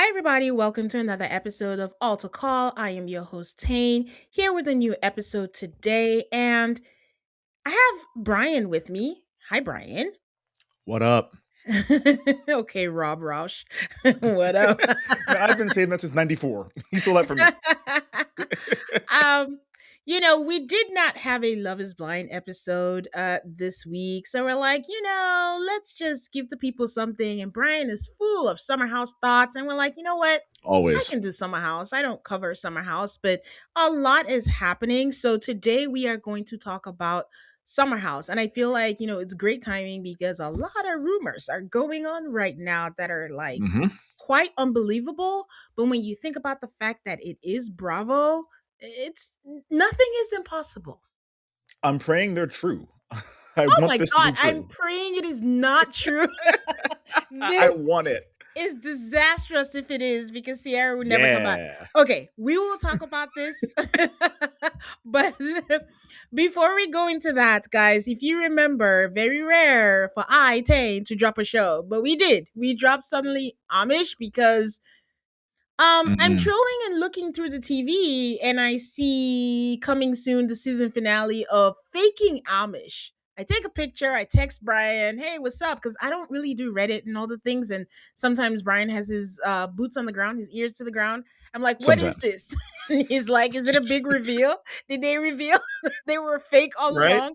Hi, everybody. Welcome to another episode of All to Call. I am your host, Tane, here with a new episode today. And I have Brian with me. Hi, Brian. What up? Okay, Rob Roush. What up? Man, I've been saying that since '94. He stole that from me. um, we did not have a Love is Blind episode this week. So we're like, let's just give the people something. And Brian is full of summer house thoughts. And we're like, you know what? I Always. can do summer house. I don't cover summer house, but a lot is happening. So today we are going to talk about summer house. And I feel like, it's great timing because a lot of rumors are going on right now that are like hmm quite unbelievable. But when you think about the fact that it is Bravo, it's nothing is impossible. I'm praying they're true. I Oh want my this to God, be I'm true. praying it is not true. I This want it. is disastrous if it is because Ciara would never come back. Yeah. Okay, we will talk about this. But before we go into that, guys, if you remember, very rare for Tane, to drop a show, but we did. We dropped suddenly Amish because I'm hmm trolling and looking through the TV and I see coming soon the season finale of Faking Amish. I take a picture, I text Brian, hey, what's up? Because I don't really do Reddit and all the things. And sometimes Brian has his boots on the ground, his ears to the ground. I'm like, what is Sometimes. this? And he's like, is it a big reveal? Did they reveal they were fake all Right? along?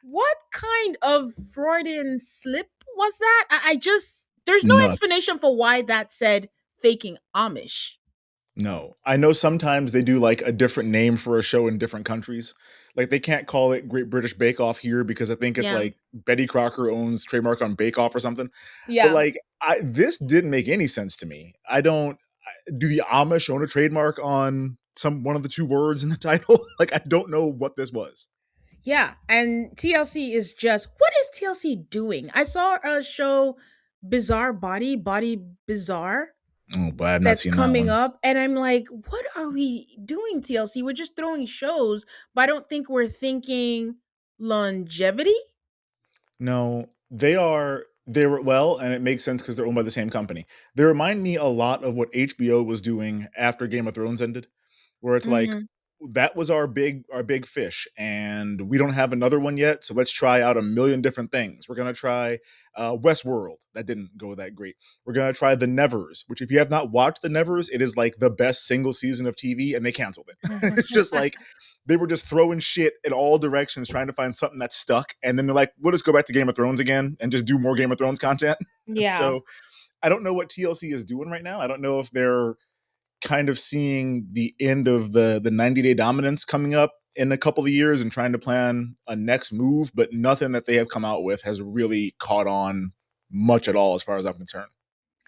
What kind of Freudian slip was that? I just, there's no Nuts. explanation for why that said faking Amish. No. I know sometimes they do like a different name for a show in different countries. Like they can't call it Great British Bake Off here because I think it's Yeah. like Betty Crocker owns trademark on Bake Off or something. But Yeah. like this didn't make any sense to me. I don't do the Amish own a trademark on some one of the two words in the title? Like I don't know what this was. Yeah. And TLC is just, what is TLC doing? I saw a show, Bizarre Body Bizarre, Oh, but I've not that's seen that coming one. up. And I'm like, what are we doing, TLC? We're just throwing shows, but I don't think we're thinking longevity. No, they are they were well, and it makes sense because they're owned by the same company. They remind me a lot of what HBO was doing after Game of Thrones ended, where it's like Hmm. that was our big fish, and we don't have another one yet. So let's try out a million different things. We're gonna try Westworld. That didn't go that great. We're gonna try The Nevers, which if you have not watched The Nevers, it is like the best single season of TV, and they canceled it. It's just like they were just throwing shit in all directions, trying to find something that stuck, and then they're like, "We'll just go back to Game of Thrones again and just do more Game of Thrones content." Yeah. So I don't know what TLC is doing right now. I don't know if they're kind of seeing the end of the 90-day dominance coming up in a couple of years and trying to plan a next move, but nothing that they have come out with has really caught on much at all as far as I'm concerned.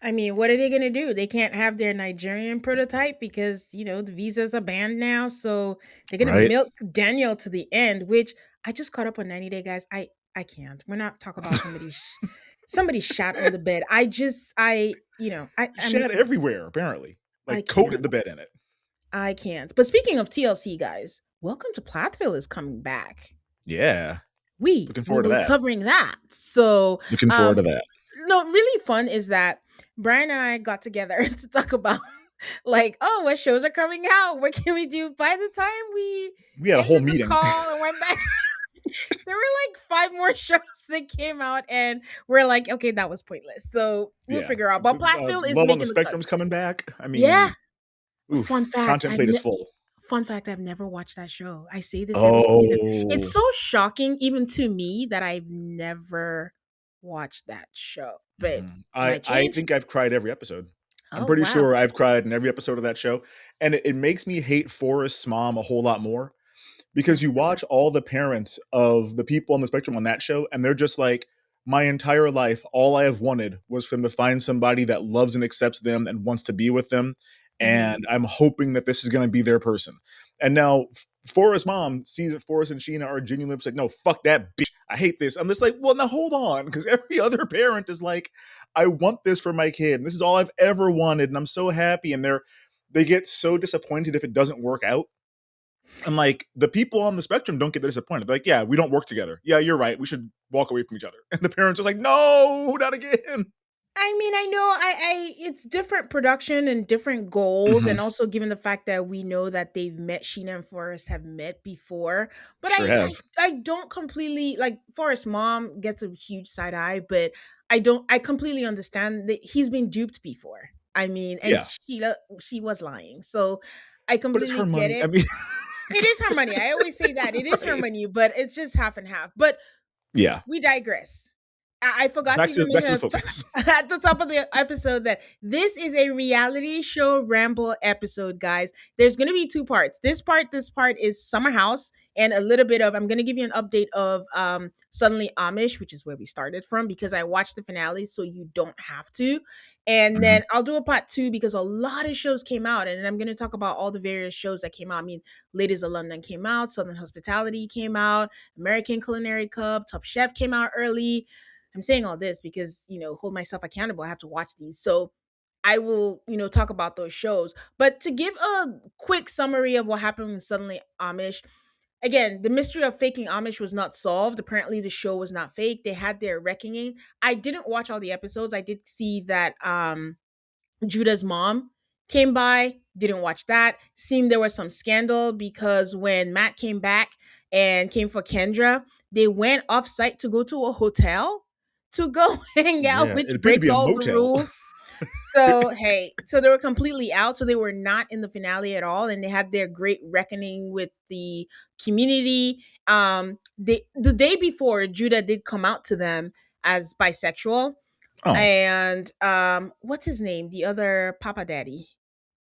I mean, what are they going to do? They can't have their Nigerian prototype because, the visas are banned now. So they're going to Right? milk Daniel to the end, which I just caught up on 90 Day, guys. I can't. We're not talking about somebody shot on the bed. Shat everywhere, apparently. I Like coated can't. the bed in it. I can't. But speaking of TLC, guys, Welcome to Plathville is coming back. Yeah. We Looking will forward to be that. covering that. So, Looking forward um, to that. no, really fun is that Brian and I got together to talk about like, oh, what shows are coming out? What can we do? By the time we We had a whole ended the meeting. call and went back, there were like five more shows that came out, and we're like, okay, that was pointless. So we'll Yeah. figure out. But Plathville is Love on the making the cut. Spectrum's coming back. I Yeah. mean, oof. Fun fact, Content plate is full. I've never watched that show. I say this every season. It's Oh. so shocking, even to me, that I've never watched that show. But I might I change. think I've cried every episode. I'm Oh pretty wow. sure I've cried in every episode of that show, and it makes me hate Forrest's mom a whole lot more because you watch all the parents of the people on the spectrum on that show, and they're just like, my entire life, all I have wanted was for them to find somebody that loves and accepts them and wants to be with them, Mhm. and I'm hoping that this is going to be their person. And now Forrest's mom sees that Forrest and Sheena are genuinely like, no, fuck that bitch. I hate this. I'm just like, well, now hold on, because every other parent is like, I want this for my kid, and this is all I've ever wanted, and I'm so happy. And they get so disappointed if it doesn't work out. And like the people on the spectrum don't get disappointed. They're like, yeah, we don't work together. Yeah, you're right. We should walk away from each other. And the parents are like, no, not again. I mean, I know it's different production and different goals, Hmm. and also given the fact that we know that they've met, Sheena and Forrest have met before. But Sure have. I don't completely like Forrest's mom gets a huge side eye, but I completely understand that he's been duped before. I mean, and Yeah, she was lying. So I but it's completely her get money. I it. mean, It is her money. I always say that. It is her right? money, but it's just half and half. But Yeah. we digress. I forgot to even Back to mention the focus. at the top of the episode that this is a reality show ramble episode, guys. There's going to be two parts. This part is Summer House and a little bit of. I'm going to give you an update of Suddenly Amish, which is where we started from because I watched the finale, so you don't have to. And Hmm. then I'll do a part two because a lot of shows came out, and I'm going to talk about all the various shows that came out. I mean, Ladies of London came out, Southern Hospitality came out, American Culinary Cup, Top Chef came out early. I'm saying all this because, hold myself accountable. I have to watch these. So I will, talk about those shows. But to give a quick summary of what happened with Suddenly Amish, again, the mystery of faking Amish was not solved. Apparently, the show was not fake. They had their reckoning. I didn't watch all the episodes. I did see that Judah's mom came by, didn't watch that. Seemed there was some scandal because when Matt came back and came for Kendra, they went off site to go to a hotel to go hang out, Yeah, which it appeared to breaks be a all the motel. rules. So, hey, so they were completely out. So they were not in the finale at all. And they had their great reckoning with the community. The day before, Judah did come out to them as bisexual, Oh, and what's his name, the other papa daddy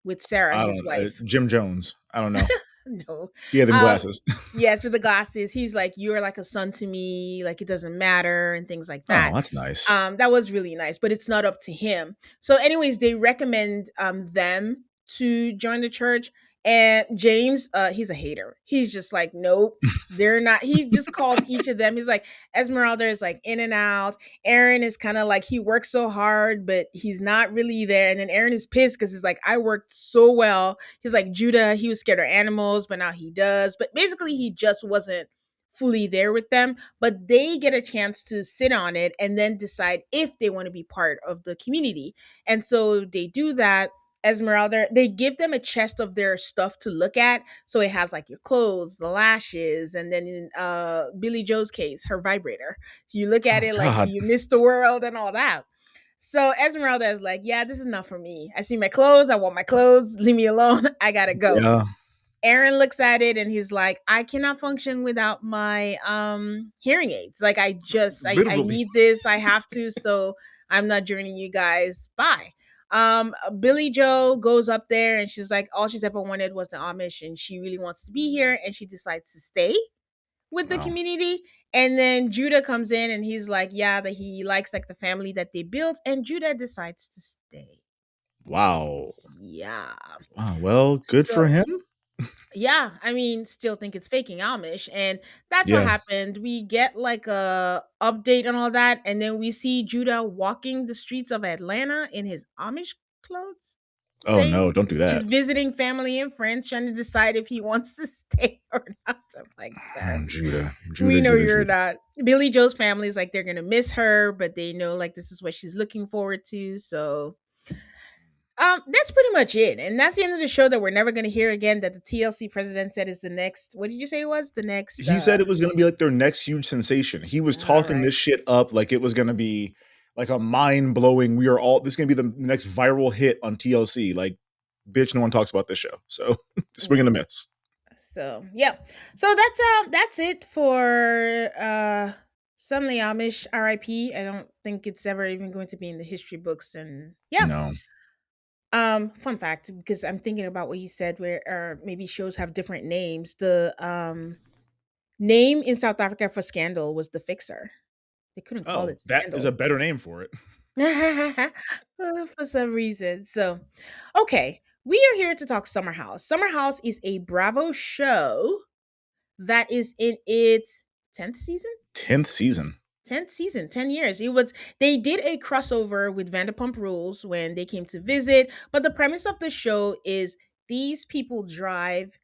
with Sarah, I his don't. wife. Jim Jones. I don't know. No. He had them um glasses. yes, with the glasses, he's like, you're like a son to me, like it doesn't matter and things like Oh, that. that's nice. That was really nice, but it's not up to him. So anyways, they recommend them to join the church. And James, he's a hater. He's just like, nope, they're not. He just calls each of them. He's like, Esmeralda is like in and out. Aaron is kind of like, he works so hard, but he's not really there. And then Aaron is pissed because he's like, I worked so well. He's like, Judah, he was scared of animals, but now he does. But basically, he just wasn't fully there with them. But they get a chance to sit on it and then decide if they want to be part of the community. And so they do that. Esmeralda, they give them a chest of their stuff to look at. So it has like your clothes, the lashes, and then in Billy Joe's case, her vibrator. So you look at Oh it like, do God. you miss the world and all that? So Esmeralda is like, yeah, this is not for me. I see my clothes. I want my clothes. Leave me alone. I gotta go. Yeah. Aaron looks at it and he's like, I cannot function without my hearing aids. Like I Literally. need this. I have to, so I'm not joining you guys. Bye. Billy Joe goes up there and she's like, all she's ever wanted was the Amish and she really wants to be here and she decides to stay with the Wow. community. And then Judah comes in and he's like, yeah, that he likes like the family that they built, and Judah decides to stay. Wow. Yeah. Wow. Well, good for So him. yeah, I mean, still think it's faking Amish, and that's what Yeah. happened. We get like a update on all that, and then we see Judah walking the streets of Atlanta in his Amish clothes, Oh no, saying don't do he's that. visiting family and friends, trying to decide if he wants to stay or not. I'm like, sir, Judah. we Judah. know Judah. you're Judah. not. Billy Joe's family is like they're gonna miss her, but they know like this is what she's looking forward to. So that's pretty much it. And that's the end of the show that we're never going to hear again. That the TLC president said is the next, what did you say it was? The next, He said it was going to be like their next huge sensation. He was all talking right. this shit up like it was going to be like a mind blowing. We are all this is going to be the next viral hit on TLC. Like, bitch, no one talks about this show. So swing Yeah. and a miss. So, yeah. So that's it for Suddenly Amish RIP. I don't think it's ever even going to be in the history books. And yeah. No. Fun fact, because I'm thinking about what you said where maybe shows have different names. The name in South Africa for Scandal was The Fixer. They couldn't call Oh, it that is a Scandal. better name for it. For some reason. So, okay, we are here to talk Summer House. Summer House is a Bravo show that is in its 10th season. 10th season. 10th season, 10 years. They did a crossover with Vanderpump Rules when they came to visit, but the premise of the show is these people drive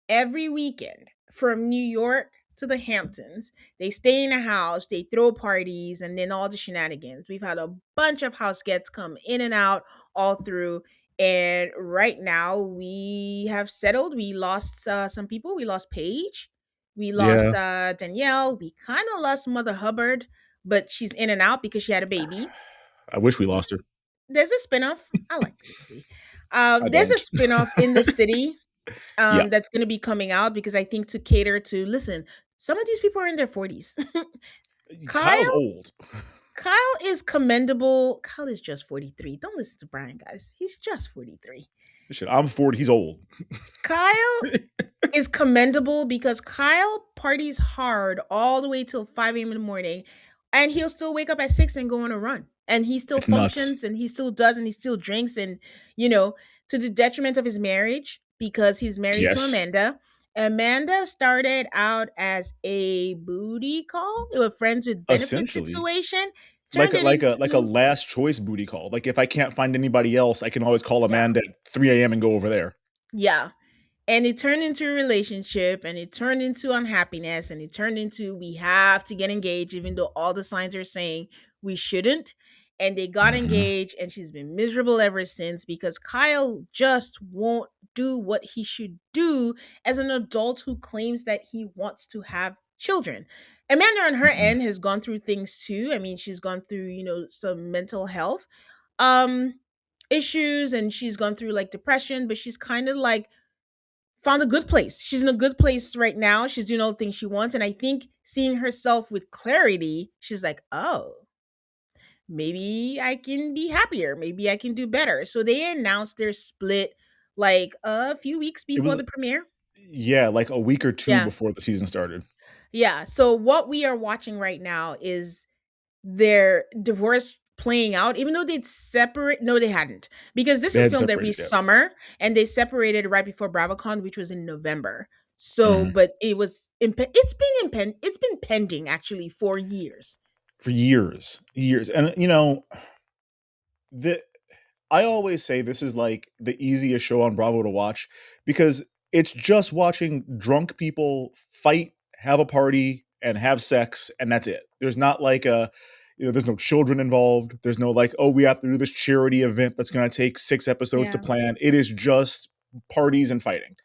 every weekend from New York to the Hamptons. They stay in a house, they throw parties, and then all the shenanigans. We've had a bunch of house guests come in and out all through. And right now we have settled. We lost some people. We lost Paige. We lost Yeah, Danielle. We kind of lost Mother Hubbard, but she's in and out because she had a baby. I wish we lost her. There's a spinoff. I like Lindsay. I There's a don't. spinoff in the city Yeah, that's going to be coming out because I think to cater to listen. Some of these people are in their 40s. Kyle's Kyle, old. Kyle is commendable. Kyle is just 43. Don't listen to Brian, guys. He's just 43. Shit, I'm 40. He's old. Kyle is commendable because Kyle parties hard all the way till 5 a.m. in the morning, and he'll still wake up at 6 and go on a run. And he still It's nuts. functions and he still does and he still drinks and, you know, to the detriment of his marriage because he's married to Yes, Amanda. Amanda started out as a booty call. It was friends with benefits essentially, situation. like Turned a, it like a like a into last choice booty call. Like if I can't find anybody else, I can always call yeah, Amanda at 3 a.m. and go over there. yeah. And it turned into a relationship and it turned into unhappiness and it turned into we have to get engaged even though all the signs are saying we shouldn't. And they got Hmm. engaged and she's been miserable ever since because Kyle just won't do what he should do as an adult who claims that he wants to have children. Amanda on her Hmm. end has gone through things too. I mean, she's gone through, some mental health um issues and she's gone through like depression, but she's kind of like found a good place. She's in a good place right now. She's doing all the things she wants. And I think seeing herself with clarity, she's like, oh, maybe I can be happier. Maybe I can do better. So they announced their split like a few weeks It before was the premiere. yeah, like a week or two Yeah. before the season started. Yeah. So what we are watching right now is their divorce playing out, even though they'd separate. No, they hadn't, because this They is hadn't filmed every separated yet. summer, and they separated right before BravoCon, which was in November. So, Hmm. but it's been pending actually for years. For years, years, and the I always say this is like the easiest show on Bravo to watch because it's just watching drunk people fight, have a party, and have sex, and that's it. There's not like there's no children involved. There's no like, oh, we have to do this charity event that's going to take 6 episodes to Yeah, plan. It is just parties and fighting.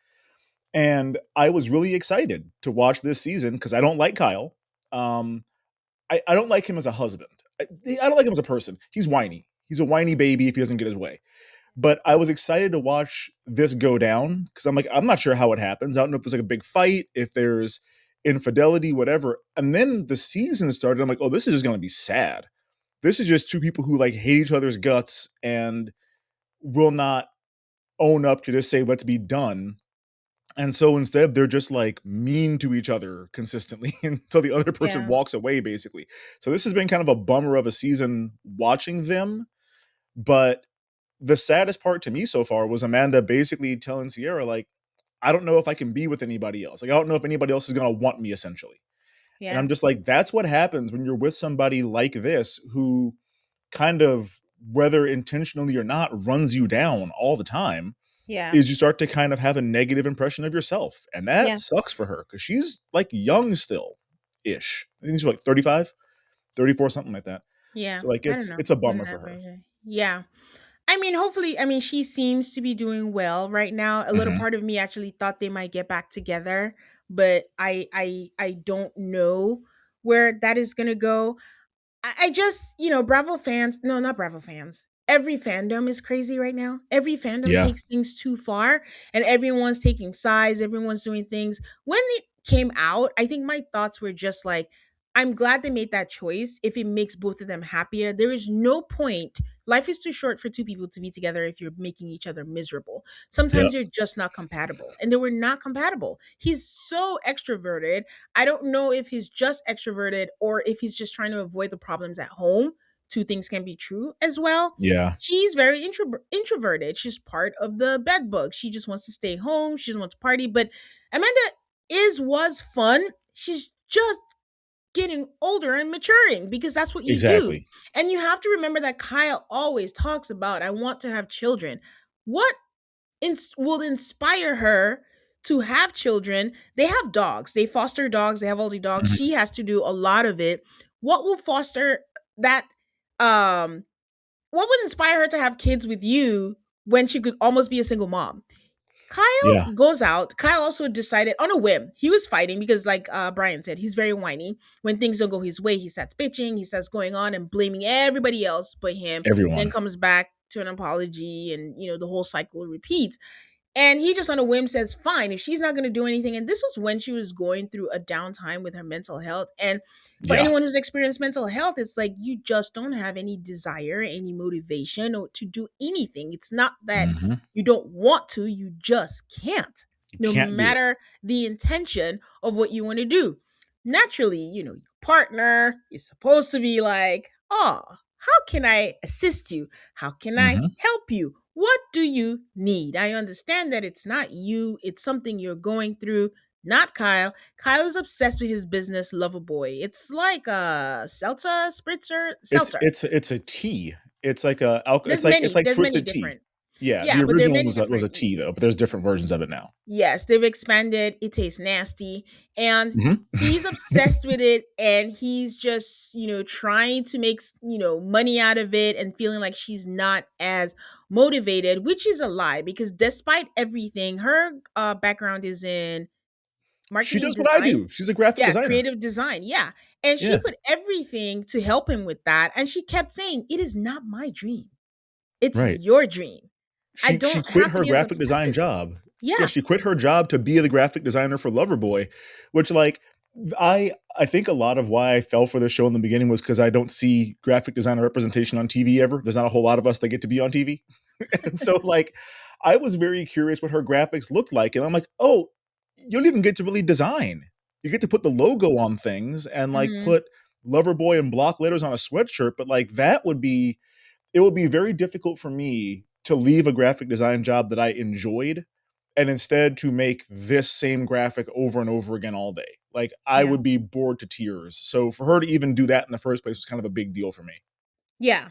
And I was really excited to watch this season because I don't like Kyle. Um, I don't like him as a husband. I don't like him as a person. He's whiny. He's a whiny baby if he doesn't get his way. But I was excited to watch this go down because I'm like, I'm not sure how it happens. I don't know if there's like a big fight, if there's infidelity, whatever. And then the season started. I'm like, oh, this is just going to be sad. This is just two people who like hate each other's guts and will not own up to just say, let's be done. And so instead, they're just like mean to each other consistently until the other person yeah, walks away, basically. So this has been kind of a bummer of a season watching them. But the saddest part to me so far was Amanda basically telling Ciara, like, I don't know if I can be with anybody else. Like, I don't know if anybody else is going to want me, essentially. And yeah, I'm just like, that's what happens when you're with somebody like this who kind of, whether intentionally or not, runs you down all the time yeah, is you start to kind of have a negative impression of yourself. And that yeah, sucks for her because she's like young still ish. I think she's like 35, 34, something like that. yeah. So like I don't know. it's a In bummer for that her. version. Yeah. I mean, hopefully, I mean, she seems to be doing well right now. A little Hmm. part of me actually thought they might get back together, but I don't know where that is gonna go. I just, Bravo fans, no, not Bravo fans. Every fandom is crazy right now. Every fandom Yeah. takes things too far and everyone's taking sides, everyone's doing things. When it came out, I think my thoughts were just like, I'm glad they made that choice if it makes both of them happier. There is no point. Life is too short for two people to be together if you're making each other miserable. Yeah. Sometimes you're just not compatible. And they were not compatible. He's so extroverted. I don't know if he's just extroverted or if he's just trying to avoid the problems at home. Two things can be true as well. Yeah. She's very introverted. She's part of the bed bug. She just wants to stay home. She doesn't want to party. But Amanda was fun. She's just getting older and maturing because that's what you do. Exactly. And you have to remember that Kyle always talks about, I want to have children. What will inspire her to have children. They have dogs. They foster dogs. They have all the dogs. Mhm. She has to do a lot of it. What will foster that? Um, what would inspire her to have kids with you when she could almost be a single mom? Yeah, Kyle goes out. Kyle also decided on a whim. He was fighting because, like Brian said, he's very whiny. When things don't go his way, he starts bitching. He starts going on and blaming everybody else but him. Then everyone. comes back to an apology, and the whole cycle repeats. And he just on a whim says, fine, if she's not going to do anything. And this was when she was going through a downtime with her mental health. And for Yeah. anyone who's experienced mental health, it's like you just don't have any desire, any motivation or to do anything. It's not that Mhm. you don't want to, you just can't, You no can't do it. matter the intention of what you want to do. Naturally, your partner is supposed to be like, oh, how can I assist you? How can I Mhm. help you? What do you need? I understand that it's not you, it's something you're going through, not Kyle. Kyle is obsessed with his business, lover boy. It's like a seltzer, spritzer, It's seltzer. it's it's a tea. It's like a alc There's it's many, like there's many twisted tea. different. Yeah, Yeah, the but there are original many was a different. tea though, but there's different versions of it now. Yes, they've expanded. It tastes nasty. And Mhm. he's obsessed with it. And he's just, trying to make, money out of it and feeling like she's not as motivated, which is a lie because despite everything, her background is in She marketing does what I design. do. She's a graphic Yeah, designer. creative design. Yeah. And she Yeah, put everything to help him with that. And she kept saying, it is not my dream. It's right. your dream. I She don't quit have to her be as graphic design obsessive. job. Yeah, Yeah. she quit her job to be the graphic designer for Loverboy, which like I think a lot of why I fell for this show in the beginning was because I don't see graphic designer representation on TV ever. There's not a whole lot of us that get to be on TV. And so like I was very curious what her graphics looked like. And I'm like, oh, you don't even get to really design. You get to put the logo on things and like Hmm. put Loverboy and block letters on a sweatshirt, but like that would be it would be very difficult for me to leave a graphic design job that I enjoyed and instead to make this same graphic over and over again all day. Like I Yeah. would be bored to tears. So for her to even do that in the first place was kind of a big deal for me. Yeah.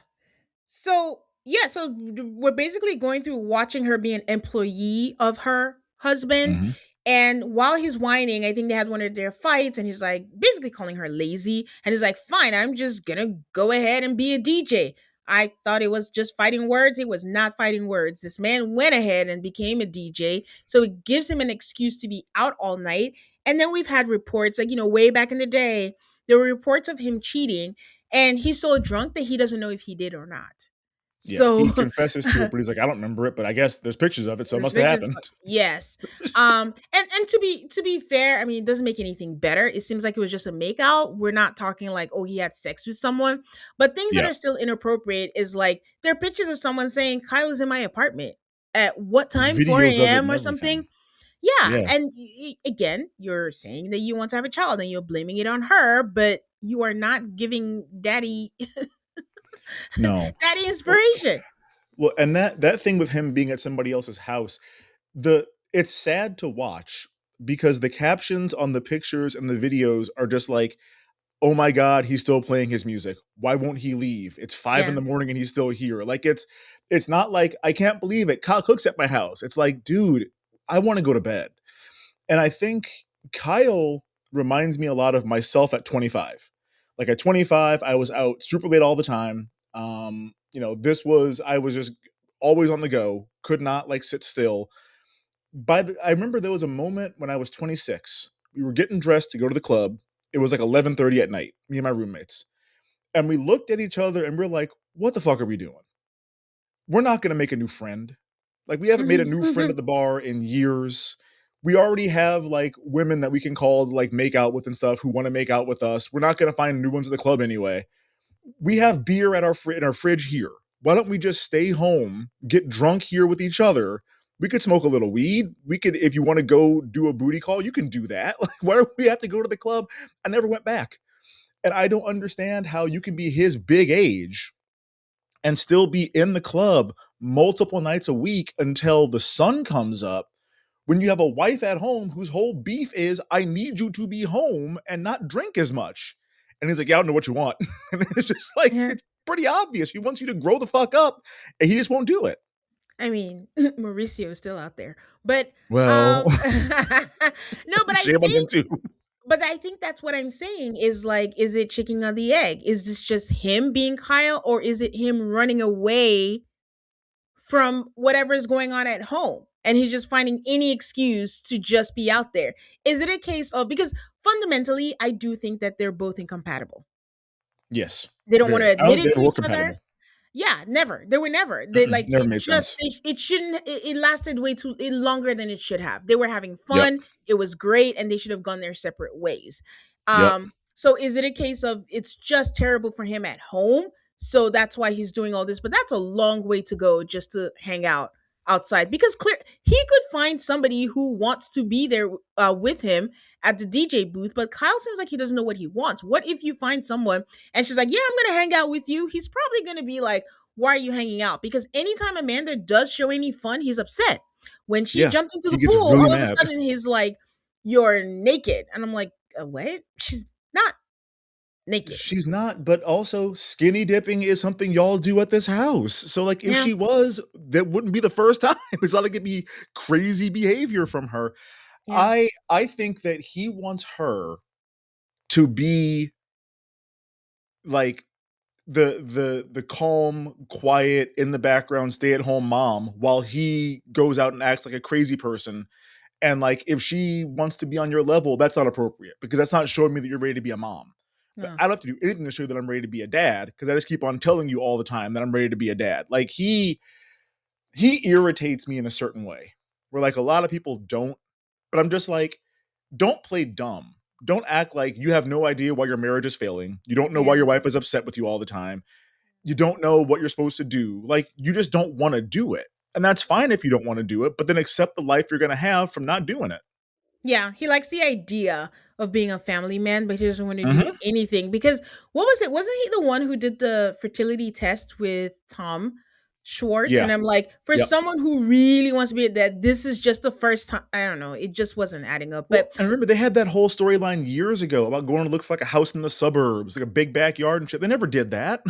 So yeah, so we're basically going through watching her be an employee of her husband. Mhm. And while he's whining, I think they had one of their fights, and he's like basically calling her lazy. And he's like, fine, I'm just gonna go ahead and be a DJ. I thought it was just fighting words. It was not fighting words. This man went ahead and became a DJ. So it gives him an excuse to be out all night. And then we've had reports, like, way back in the day, there were reports of him cheating, and he's so drunk that he doesn't know if he did or not. Yeah, So he confesses to it, but he's like, I don't remember it, but I guess there's pictures of it, so it this must have bitch is happened. yes. And to be fair, I mean, it doesn't make anything better. It seems like it was just a make out. We're not talking like, oh, he had sex with someone. But things that Yeah, are still inappropriate is like there are pictures of someone saying Kyle is in my apartment at what time? videos 4 of it a.m. and or everything. something. Yeah. Yeah, And again, you're saying that you want to have a child and you're blaming it on her, but you are not giving daddy no. daddy Well, inspiration. well, and that thing with him being at somebody else's house, the it's sad to watch because the captions on the pictures and the videos are just like, oh my god, he's still playing his music. Why won't he leave? It's 5 in Yeah. the morning and he's still here. Like it's not like I can't believe it. Kyle Cook's at my house. It's like, dude, I want to go to bed. And I think Kyle reminds me a lot of myself at 25. Like at 25, I was out super late all the time. This was I was just always on the go, could not like sit still. I remember there was a moment when I was 26. We were getting dressed to go to the club. It was like 11:30 at night, me and my roommates. And we looked at each other and we're like, what the fuck are we doing? We're not going to make a new friend. Like we haven't made a new friend at the bar in years. We already have like women that we can call to like make out with and stuff who want to make out with us. We're not going to find new ones at the club anyway. We have beer at in our fridge here. Why don't we just stay home, get drunk here with each other? We could smoke a little weed. We could, if you want to go do a booty call, you can do that. Like, why do we have to go to the club? I never went back. And I don't understand how you can be his big age and still be in the club multiple nights a week until the sun comes up when you have a wife at home whose whole beef is, I need you to be home and not drink as much. And he's like, yeah, I don't know what you want. And it's just like, Yeah. it's pretty obvious. He wants you to grow the fuck up and he just won't do it. I mean, Mauricio is still out there. But Well, um no, shame on him too. but I think that's what I'm saying is like, is it chicken or the egg? Is this just him being Kyle, or is it him running away from whatever is going on at home? And he's just finding any excuse to just be out there. Is it a case of, because fundamentally, I do think that they're both incompatible. Yes, They don't want very. to I don't admit think it they to were each other. compatible. Yeah, never. They were never. They Mm-mm, like never it made just sense. it shouldn't it lasted way too longer than it should have. They were having Yep. fun. It was great and they should have gone their separate ways. Yep. So is it a case of it's just terrible for him at home? So that's why he's doing all this, but that's a long way to go just to hang out outside, because clear he could find somebody who wants to be there with him at the DJ booth, but Kyle seems like he doesn't know what he wants. What if you find someone and she's like, "Yeah, I'm going to hang out with you." He's probably going to be like, "Why are you hanging out?" Because anytime Amanda does show any fun, he's upset. When she Yeah. jumped into He the gets pool, really all of a mad. sudden he's like, "You're naked." And I'm like, "What? She's not naked." She's not, but also skinny dipping is something y'all do at this house. So like if Yeah. she was, that wouldn't be the first time. It's not like it'd be crazy behavior from her. Yeah. I think that he wants her to be like the calm, quiet, in the background, stay at home mom while he goes out and acts like a crazy person. And like if she wants to be on your level, that's not appropriate because that's not showing me that you're ready to be a mom. But No. I don't have to do anything to show you that I'm ready to be a dad because I just keep on telling you all the time that I'm ready to be a dad. Like he irritates me in a certain way where like a lot of people don't, but I'm just like, don't play dumb. Don't act like you have no idea why your marriage is failing. You don't know why Yeah. your wife is upset with you all the time. You don't know what you're supposed to do. Like you just don't want to do it. And that's fine if you don't want to do it, but then accept the life you're going to have from not doing it. Yeah, he likes the idea of being a family man, but he doesn't want to do Mhm. anything because what was it? Wasn't he the one who did the fertility test with Tom Schwartz? Yeah. And I'm like, for Yep. someone who really wants to be that, this is just the first time. I don't know. It just wasn't adding up. Well, But and remember they had that whole storyline years ago about going to look for like a house in the suburbs, like a big backyard and shit. They never did that.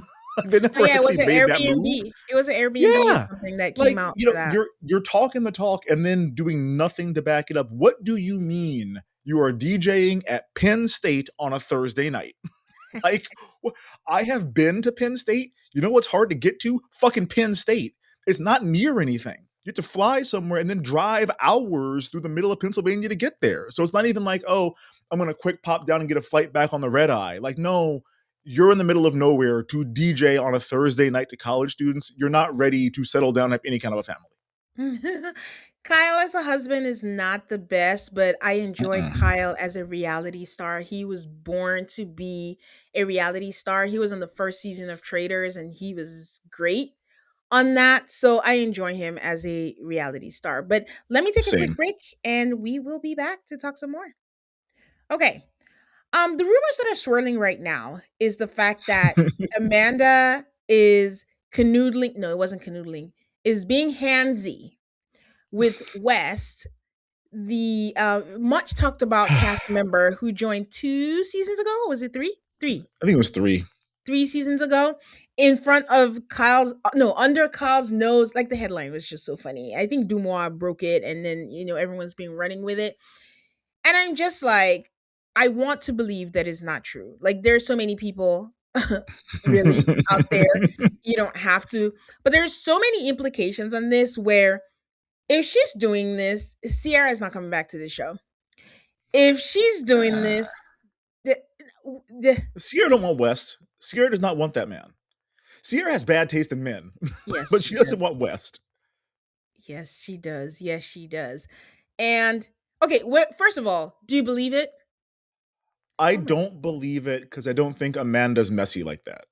They oh never yeah, it was actually an made that move. Airbnb. It was an Airbnb or Yeah. something that came Like, out you for know, that. you're talking the talk and then doing nothing to back it up. What do you mean you are DJing at Penn State on a Thursday night? Like, I have been to Penn State. You know what's hard to get to? Fucking Penn State. It's not near anything. You have to fly somewhere and then drive hours through the middle of Pennsylvania to get there. So it's not even like, oh, I'm going to quick pop down and get a flight back on the red eye. Like, no, you're in the middle of nowhere to DJ on a Thursday night to college students. You're not ready to settle down and have any kind of a family. Kyle as a husband is not the best, but I enjoy Mm-mm. Kyle as a reality star. He was born to be a reality star. He was on the first season of Traders and he was great on that. So I enjoy him as a reality star. But let me take a quick Same. break and we will be back to talk some more. Okay. The rumors that are swirling right now is the fact that Amanda is canoodling. No, it wasn't canoodling. Is being handsy with West, the much talked about cast I member who joined 2 seasons ago. Was it three? Three. think it was 3. 3 seasons ago, in front of Kyle's, no, under Kyle's nose. Like the headline was just so funny. I think Dumois broke it, and then everyone's been running with it, and I'm just like, I want to believe that is not true. Like there's so many people, really out there. You don't have to, but there's so many implications on this where if she's doing this, Ciara is not coming back to the show. If she's doing this, the, the Ciara don't want West. Ciara does not want that man. Ciara has bad taste in men, yes, but she she doesn't does. want West. Yes, she does. Yes, she does. And okay, first of all, do you believe it? I Oh my. don't believe it because I don't think Amanda's messy like that.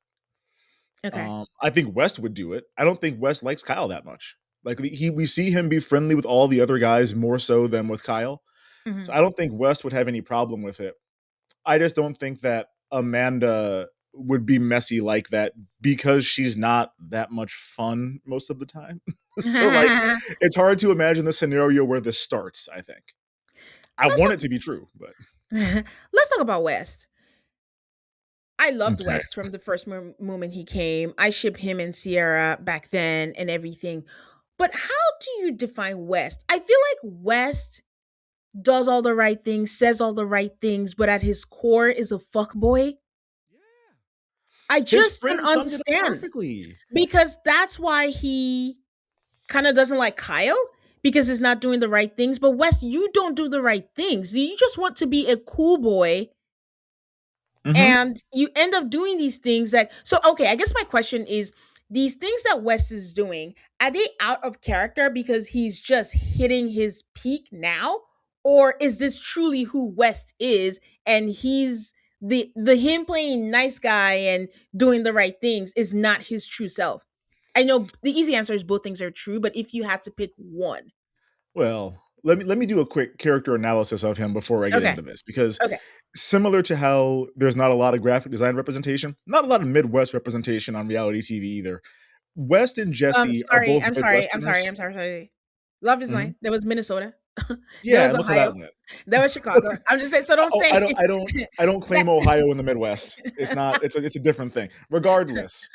Okay. I think West would do it. I don't think West likes Kyle that much. Like we see him be friendly with all the other guys more so than with Kyle. So Mhm. I don't think West would have any problem with it. I just don't think that Amanda would be messy like that because she's not that much fun most of the time. So like it's hard to imagine the scenario where this starts, I think. I let's want talk, it to be true, but let's talk about West. I loved okay. West from the first moment he came. I shipped him and Sierra back then and everything. But how do you define West? I feel like West does all the right things, says all the right things, but at his core is a fuckboy. Yeah. I His just don't friend summed it up understand, perfectly. because that's why he kind of doesn't like Kyle, because he's not doing the right things. But West, you don't do the right things. You just want to be a cool boy, Mm-hmm. and you end up doing these things that, so okay, I guess my question is, these things that West is doing, are they out of character because he's just hitting his peak now, or is this truly who West is, and he's the him playing nice guy and doing the right things is not his true self? I know the easy answer is both things are true, but if you had to pick one. Well, let me do a quick character analysis of him before I get Okay. into this, because Okay. similar to how there's not a lot of graphic design representation, not a lot of Midwest representation on reality TV either. West and Jesse are Sorry, both I'm sorry, I'm sorry, Midwesterners. I'm sorry, sorry. Love is Mhm. blind. There was Minnesota. There Yeah, was and look how that Ohio. went. There was Chicago. I'm just saying, so don't Oh, say I don't that. claim Ohio in the Midwest. It's not. It's a different thing. Regardless,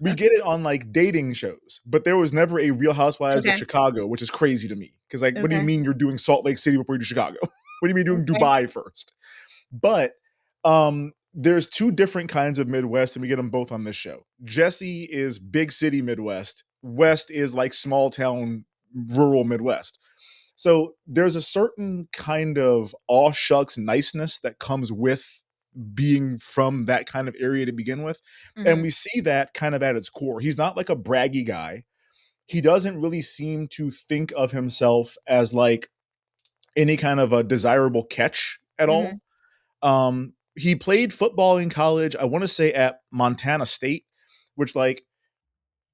we get it on like dating shows, but there was never a Real Housewives of Okay. Chicago, which is crazy to me. Because like, what do you Okay. mean you're doing Salt Lake City before you do Chicago? What do you mean doing Okay. Dubai first? But there's two different kinds of Midwest, and we get them both on this show. Jesse is big city Midwest. West is like small town rural Midwest. So there's a certain kind of aw shucks niceness that comes with being from that kind of area to begin with. And Mhm. we see that kind of at its core. He's not like a braggy guy. He doesn't really seem to think of himself as like any kind of a desirable catch at all. Mhm. He played football in college, I want to say at Montana State, which like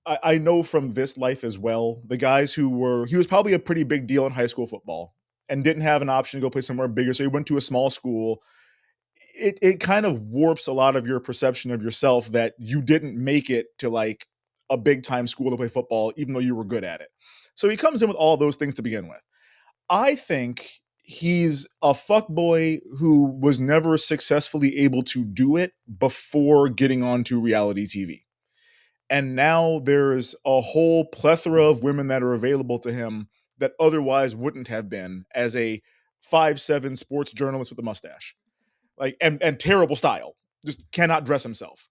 I know from this life as well. The guys he was probably a pretty big deal in high school football and didn't have an option to go play somewhere bigger. So he went to a small school. It kind of warps a lot of your perception of yourself that you didn't make it to like a big time school to play football, even though you were good at it. So he comes in with all those things to begin with. I think he's a fuckboy who was never successfully able to do it before getting onto reality TV. And now there's a whole plethora of women that are available to him that otherwise wouldn't have been as a 5'7" sports journalist with a mustache. Like and terrible style. Just cannot dress himself.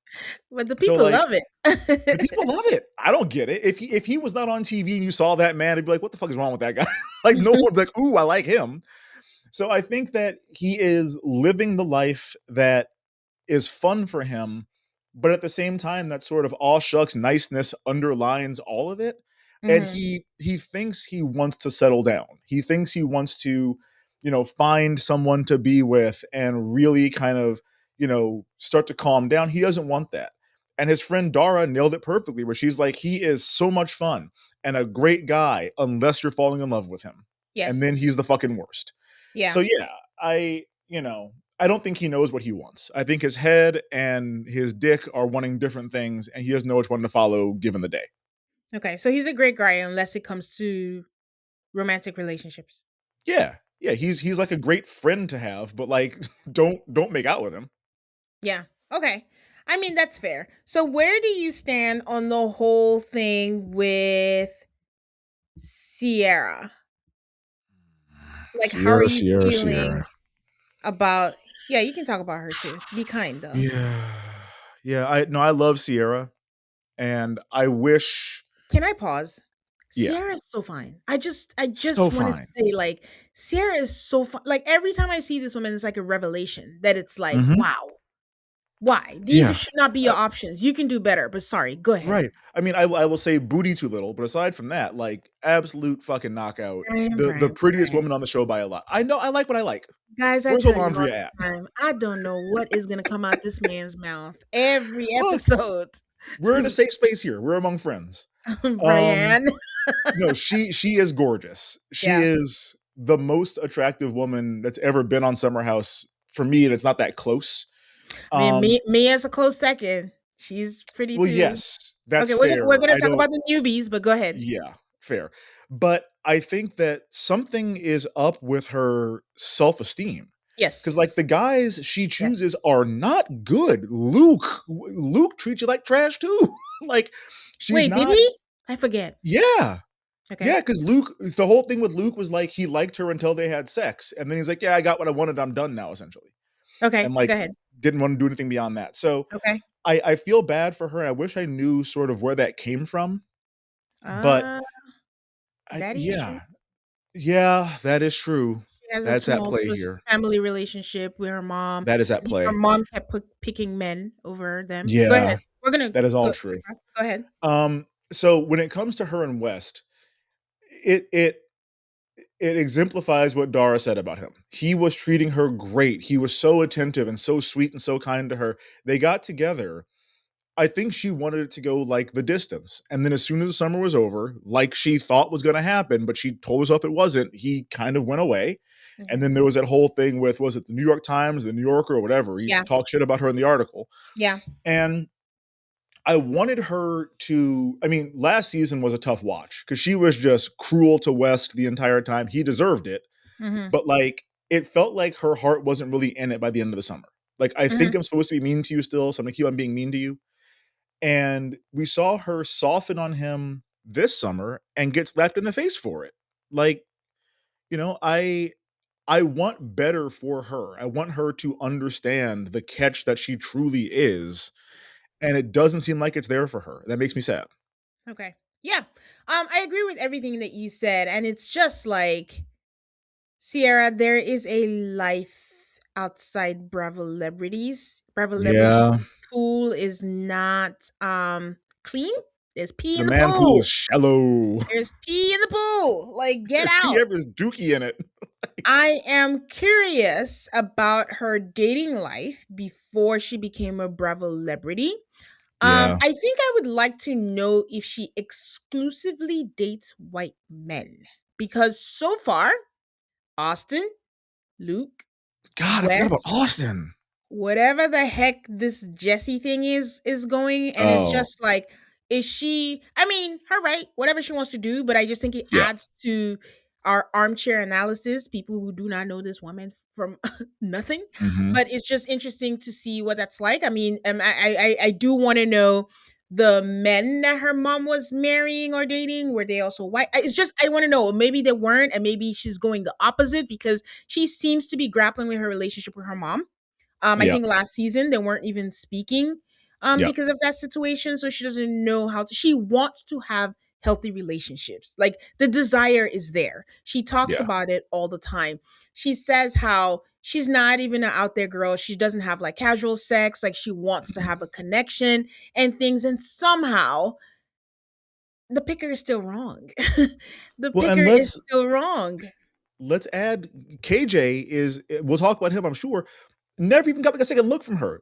But the So people like love the it. people love it. I don't get it. If he was not on TV and you saw that man, it'd be like, what the fuck is wrong with that guy? Like no one would be like, ooh, I like him. So I think that he is living the life that is fun for him, but at the same time, that sort of all shucks niceness underlines all of it. And Mhm. he thinks he wants to settle down. He thinks he wants to, find someone to be with and really kind of, start to calm down. He doesn't want that. And his friend Dara nailed it perfectly, where she's like, he is so much fun and a great guy unless you're falling in love with him. And Yes. then he's the fucking worst. Yeah. So yeah, I don't think he knows what he wants. I think his head and his dick are wanting different things, and he doesn't know which one to follow given the day. Okay. So he's a great guy unless it comes to romantic relationships. Yeah, yeah, he's like a great friend to have, but like, don't make out with him. Yeah. Okay. I mean, that's fair. So where do you stand on the whole thing with Ciara? Like, how are Ciara, you Ciara, feeling Ciara. about, yeah, you can talk about her too. Be kind though. Yeah, yeah. I no, I love Ciara, and I wish. Can I pause? Yeah, Ciara is so fine. I just so want to fine. say, like, Ciara is so fun. Like, every time I see this woman, it's like a revelation that it's like, Hmm. wow, why? These Yeah, should not be your options. You can do better, but sorry, go ahead. right. I mean, I will say booty too little, but aside from that, like absolute fucking knockout. Brian, The Brian, prettiest Brian. woman on the show by a lot. I know. I like what I like. Guys, I Where's tell you all Alondria at? the time, I don't know what is gonna come out this man's mouth every Look, episode. we're in a safe space here. We're among friends. Um, Brian. no, she is gorgeous. She Yeah. is the most attractive woman that's ever been on Summer House for me, and it's not that close. Man, Um, me as a close second. She's pretty well, too. yes, that's Okay, we're fair. gonna I talk don't. about the newbies, but go ahead. Yeah, fair. But I think that something is up with her self esteem. Because like Yes. the guys she chooses Yes. are not good. Luke treats you like trash too. Like she's Wait, did not. he? I forget. Yeah, Okay. Yeah, because Luke, the whole thing with Luke was like he liked her until they had sex, and then he's like, "Yeah, I got what I wanted. I'm done now," essentially, and Okay. like Go ahead. didn't want to do anything beyond that. So Okay. I feel bad for her. And I wish I knew sort of where that came from, but Uh, Daddy issue. yeah, yeah, that is true. She has a That's at play tumultuous here. family relationship with her mom. That is I at think her play. mom kept picking men over them. Go Yeah, ahead. We're gonna that is all go. true. Go ahead. So when it comes to her and West, it it it exemplifies what Dara said about him. He was treating her great. He was so attentive and so sweet and so kind to her. They got together. I think she wanted it to go like the distance. And then as soon as the summer was over, like she thought was going to happen, but she told herself it wasn't, he kind of went away. And Okay. then there was that whole thing with, was it the New York Times, the New Yorker, or whatever? He Yeah. talked shit about her in the article. Yeah. And I wanted her to. I mean, last season was a tough watch because she was just cruel to West the entire time. He deserved it, Mm-hmm. but like it felt like her heart wasn't really in it by the end of the summer. Like I Mm-hmm. think I'm supposed to be mean to you still, so I'm gonna keep on being mean to you. And we saw her soften on him this summer and get slapped in the face for it. Like, you know, I want better for her. I want her to understand the catch that she truly is, and it doesn't seem like it's there for her. That makes me sad. Okay. Yeah. I agree with everything that you said, and it's just like Sierra. There is a life outside Bravo celebrities. Bravo celebrities Yeah. pool is not clean. There's pee The in the man pool is pool. shallow. There's pee in the pool. Like, get There's pee out. every there's dookie in it. Like, I am curious about her dating life before she became a Bravo celebrity. yeah. I think I would like to know if she exclusively dates white men. Because so far, Austin, Luke, God, I forgot about Wes, Austin. whatever the heck this Jessie thing is going, and it's Oh, just like, is she, I mean, her right, whatever she wants to do, but I just think it yeah. adds to our armchair analysis, people who do not know this woman from nothing. Mhm. But it's just interesting to see what that's like. I mean, I do want to know the men that her mom was marrying or dating, were they also white? It's just, I want to know, maybe they weren't, and maybe she's going the opposite because she seems to be grappling with her relationship with her mom. I Yeah. think last season they weren't even speaking Yeah. because of that situation. So she doesn't know how to. She wants to have healthy relationships. Like, the desire is there. She talks Yeah. about it all the time. She says how she's not even an out there girl. She doesn't have like casual sex. Like, she wants to Mhm. have a connection and things. And somehow the picker is still wrong. The Well, picker and is let's still wrong. let's add KJ is we'll talk about him, I'm sure. Never even got like a second look from her.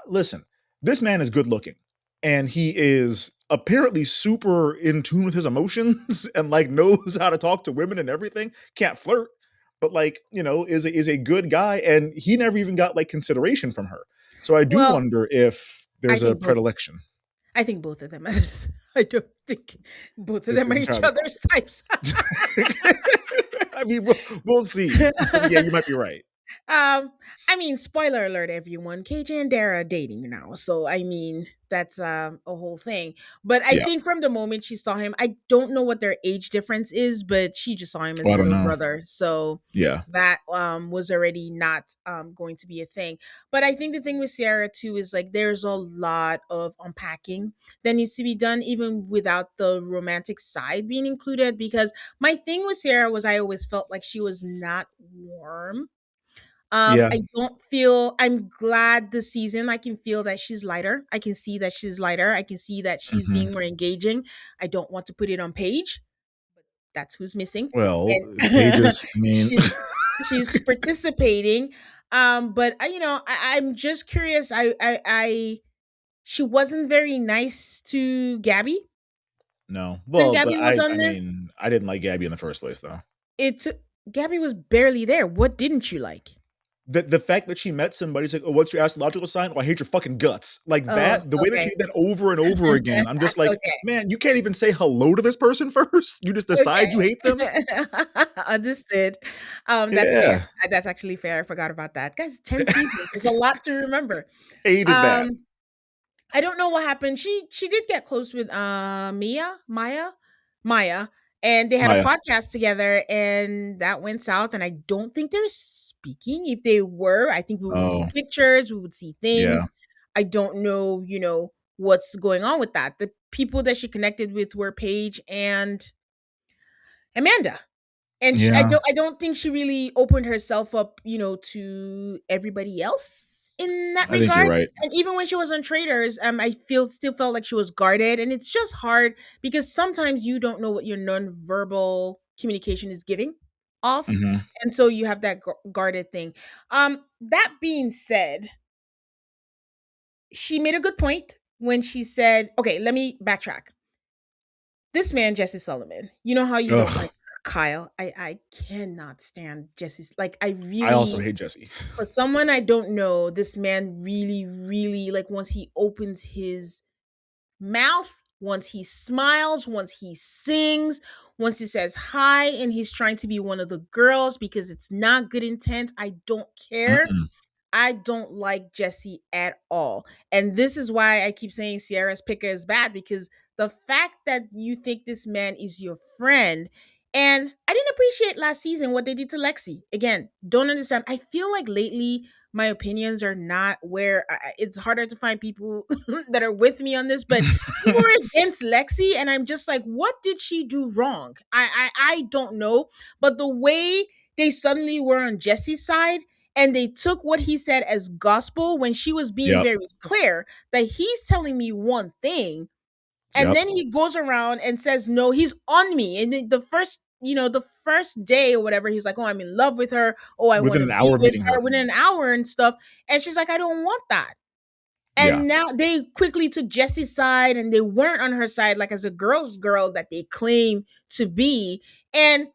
Listen, this man is good looking and he is apparently super in tune with his emotions and like knows how to talk to women and everything. Can't flirt, but like, you know, is a good guy and he never even got like consideration from her. So I do Well, wonder if I there's a think both. predilection. I think both of them. I don't think both of It's them are it's each entirely other's types. I mean, we'll see. But yeah, you might be right. I mean, spoiler alert, everyone. KJ and Dara are dating now, so I mean that's a whole thing. But I Yeah. think from the moment she saw him, I don't know what their age difference is, but she just saw him as Oh, a I don't little know. brother, so Yeah. that was already not going to be a thing. But I think the thing with Ciara too is like there's a lot of unpacking that needs to be done, even without the romantic side being included. Because my thing with Ciara was I always felt like she was not warm. Yeah. I don't feel, I'm glad this season I can feel that she's lighter. I can see that she's lighter. I can see that she's Mhm. being more engaging. I don't want to put it on Paige, but that's who's missing. Well, And Pages, I mean, she's participating. But I'm just curious. I she wasn't very nice to Gabby no. when Well, Gabby was I on there. mean, I didn't like Gabby in the first place, though. It's Gabby was barely there. What didn't you like? The fact that she met somebody's like, "Oh, what's your astrological sign?" "Oh, I hate your fucking guts." Like Oh, that, the way that she okay. did that over and over again, I'm just like, Okay. man, you can't even say hello to this person first. You just decide you hate them. Okay. Understood. That's fair. Yeah, That's actually fair. I forgot about that. Guys, 10 seasons. There's a lot to remember. hated that. Um, I don't know what happened. She did get close with Maya, Maya. and they had Oh a yeah, podcast together, and that went south. And I don't think they're speaking. If they were, I think we would see oh pictures, we would see yeah, things. I don't know, what's going on with that. The people that she connected with were Paige and Amanda. And yeah. I don't think she really opened herself up, to everybody else in that I think you're regard. right. And even when she was on Traders, I still felt like she was guarded, and it's just hard because sometimes you don't know what your nonverbal communication is giving off, Hmm. and so you have that guarded thing. That being said, she made a good point when she said, "Okay, let me backtrack. This man, Jesse Sullivan, you know how you don't Ugh, like Kyle. I cannot stand Jesse's. Like, I I also really, hate Jesse. for someone I don't know, this man really, really, like, once he opens his mouth, once he smiles, once he sings, once he says hi, and he's trying to be one of the girls because it's not good intent. I don't care. Mm-mm. I don't like Jessie at all. And this is why I keep saying Ciara's picker is bad, because the fact that you think this man is your friend, and I didn't appreciate last season what they did to Lexi. Again, don't understand. I feel like lately my opinions are not where it's harder to find people that are with me on this, but people are against Lexi, and I'm just like, what did she do wrong? I don't know. But the way they suddenly were on Jesse's side, and they took what he said as gospel when she was being Yep. very clear that he's telling me one thing, and Yep. then he goes around and says no, he's on me. And the first, the first day or whatever, he was like, oh, I'm in love with her, oh, I want Within to an be hour of with meeting her, her. within an hour and stuff. And she's like, I don't want that. Yeah. And now they quickly took Jesse's side, and they weren't on her side, like as a girl's girl that they claim to be. And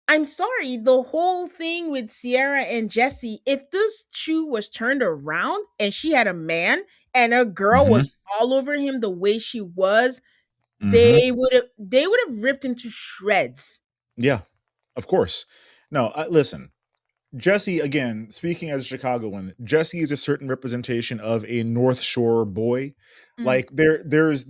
I'm sorry, the whole thing with Ciara and Jesse, if this shoe was turned around and she had a man and a girl Hmm. was all over him the way she was, Hmm. they would have ripped him to shreds. Yeah. Of course. No. Listen. Jesse, again, speaking as a Chicagoan, Jesse is a certain representation of a North Shore boy. Mm, Like there's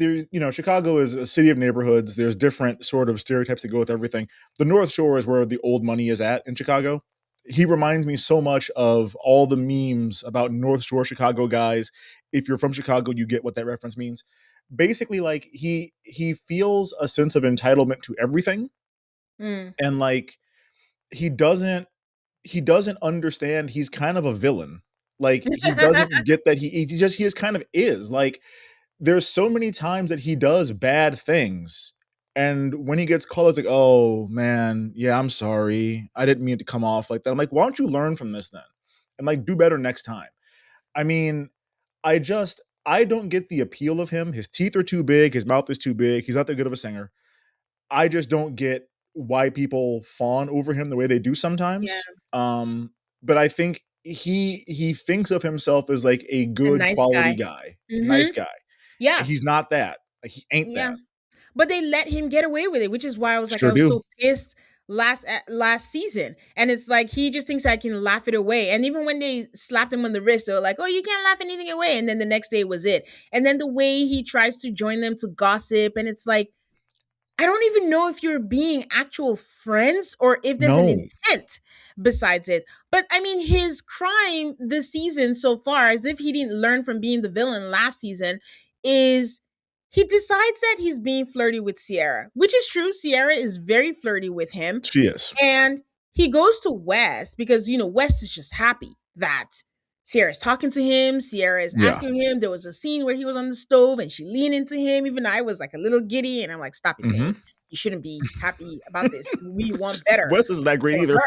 Chicago is a city of neighborhoods. There's different sort of stereotypes that go with everything. The North Shore is where the old money is at in Chicago. He reminds me so much of all the memes about North Shore Chicago guys. If you're from Chicago, you get what that reference means. Basically, like he feels a sense of entitlement to everything, mm. and like he doesn't he doesn't understand he's kind of a villain. Like he doesn't get that he just kind of is. Like there's so many times that he does bad things. And when he gets called, it's like, oh man, yeah, I'm sorry. I didn't mean to come off like that. I'm like, why don't you learn from this then? And like do better next time. I mean, I don't get the appeal of him. His teeth are too big, his mouth is too big, he's not that good of a singer. I just don't get why people fawn over him the way they do Yeah, sometimes. But I think he thinks of himself as like a a good nice quality guy. guy, Hmm. nice guy. Yeah, He's not that. Like he ain't yeah. that. But they let him get away with it, which is why I Sure was do. so pissed last season. And it's like he just thinks I can laugh it away. And even when they slapped him on the wrist, they were like, "Oh, you can't laugh anything away." And then the next day was it. And then the way he tries to join them to gossip, and it's like, I don't even know if you're being actual friends or if there's an No, intent besides it. But I mean, his crime this season so far, as if he didn't learn from being the villain last season, is he decides that he's being flirty with Ciara, which is true. Ciara is very flirty with him. she is. And he goes to West because, West is just happy that Ciara's talking to him. Ciara is Yeah. asking him. There was a scene where he was on the stove and she leaned into him. Even I was like a little giddy, and I'm like, stop it, Hmm. Tane. You shouldn't be happy about this. We want better Wes isn't that great for either.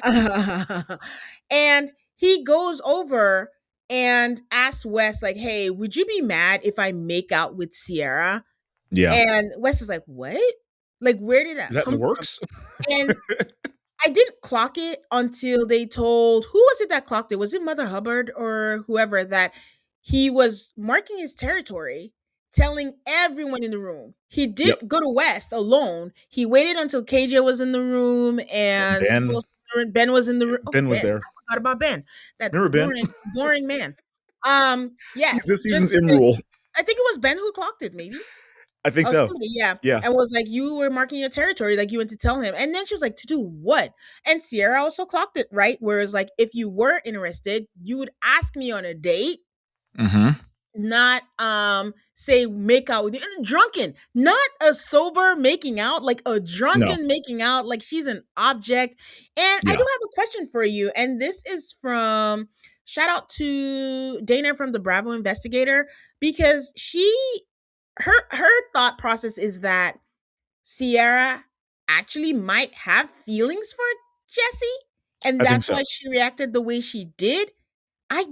her. And he goes over and asks West, like, hey, would you be mad if I make out with Ciara? Yeah. And West is like, what? Like, where did Is that that in the come from? works? And I didn't clock it until they told, who was it that clocked it? Was it Mother Hubbard or whoever, that he was marking his territory, telling everyone in the room. He Yep. did go to West alone. He waited until KJ was in the room, And and who Ben else was in the room? Ben was in the room. Oh, Ben was Ben. there. I forgot about Ben. That Remember Ben? boring man. He's Yes, this just season's in because rule. I think it was Ben who clocked it, maybe. I think Oh, so. somebody, yeah. Yeah. And was like, you were marking your territory, like you went to tell him. And then she was like, to do what? And Ciara also clocked it, right? Whereas, like, if you were interested, you would ask me on a date, Mm-hmm. not say make out with you. And drunken, not a sober making out, like a No. drunken making out, like she's an object. And I do Yeah. have a question for you. And this is from shout out to Dana from the Bravo Investigator, because her thought process is that Ciara actually might have feelings for Jessie, and I think that's so. why she reacted the way she did. I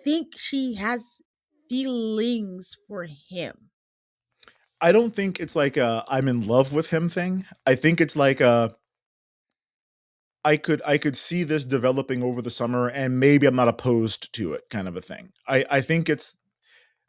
think she has feelings for him. I don't think it's like a I'm in love with him thing. I think it's like a I could see this developing over the summer and maybe I'm not opposed to it kind of a thing. I think it's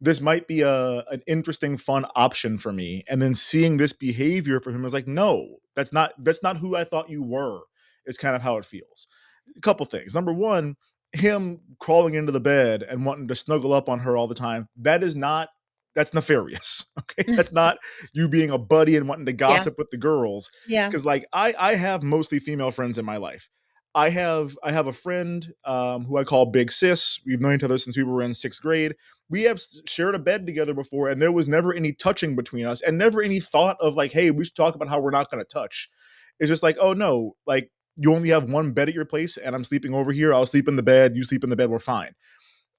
this might be a an interesting fun option for me, and then seeing this behavior from him is like, no, that's not who I thought you were, is kind of how it feels. A couple things. Number one, him crawling into the bed and wanting to snuggle up on her all the time, that's nefarious. Okay. That's not you being a buddy and wanting to Yeah, gossip with the girls. yeah. Cause like I have mostly female friends in my life. I have a friend who I call Big Sis. We've known each other since we were in sixth grade. We have shared a bed together before, and there was never any touching between us, and never any thought of like, hey, we should talk about how we're not going to touch. It's just like, oh no, like you only have one bed at your place, and I'm sleeping over here. I'll sleep in the bed. You sleep in the bed. We're fine.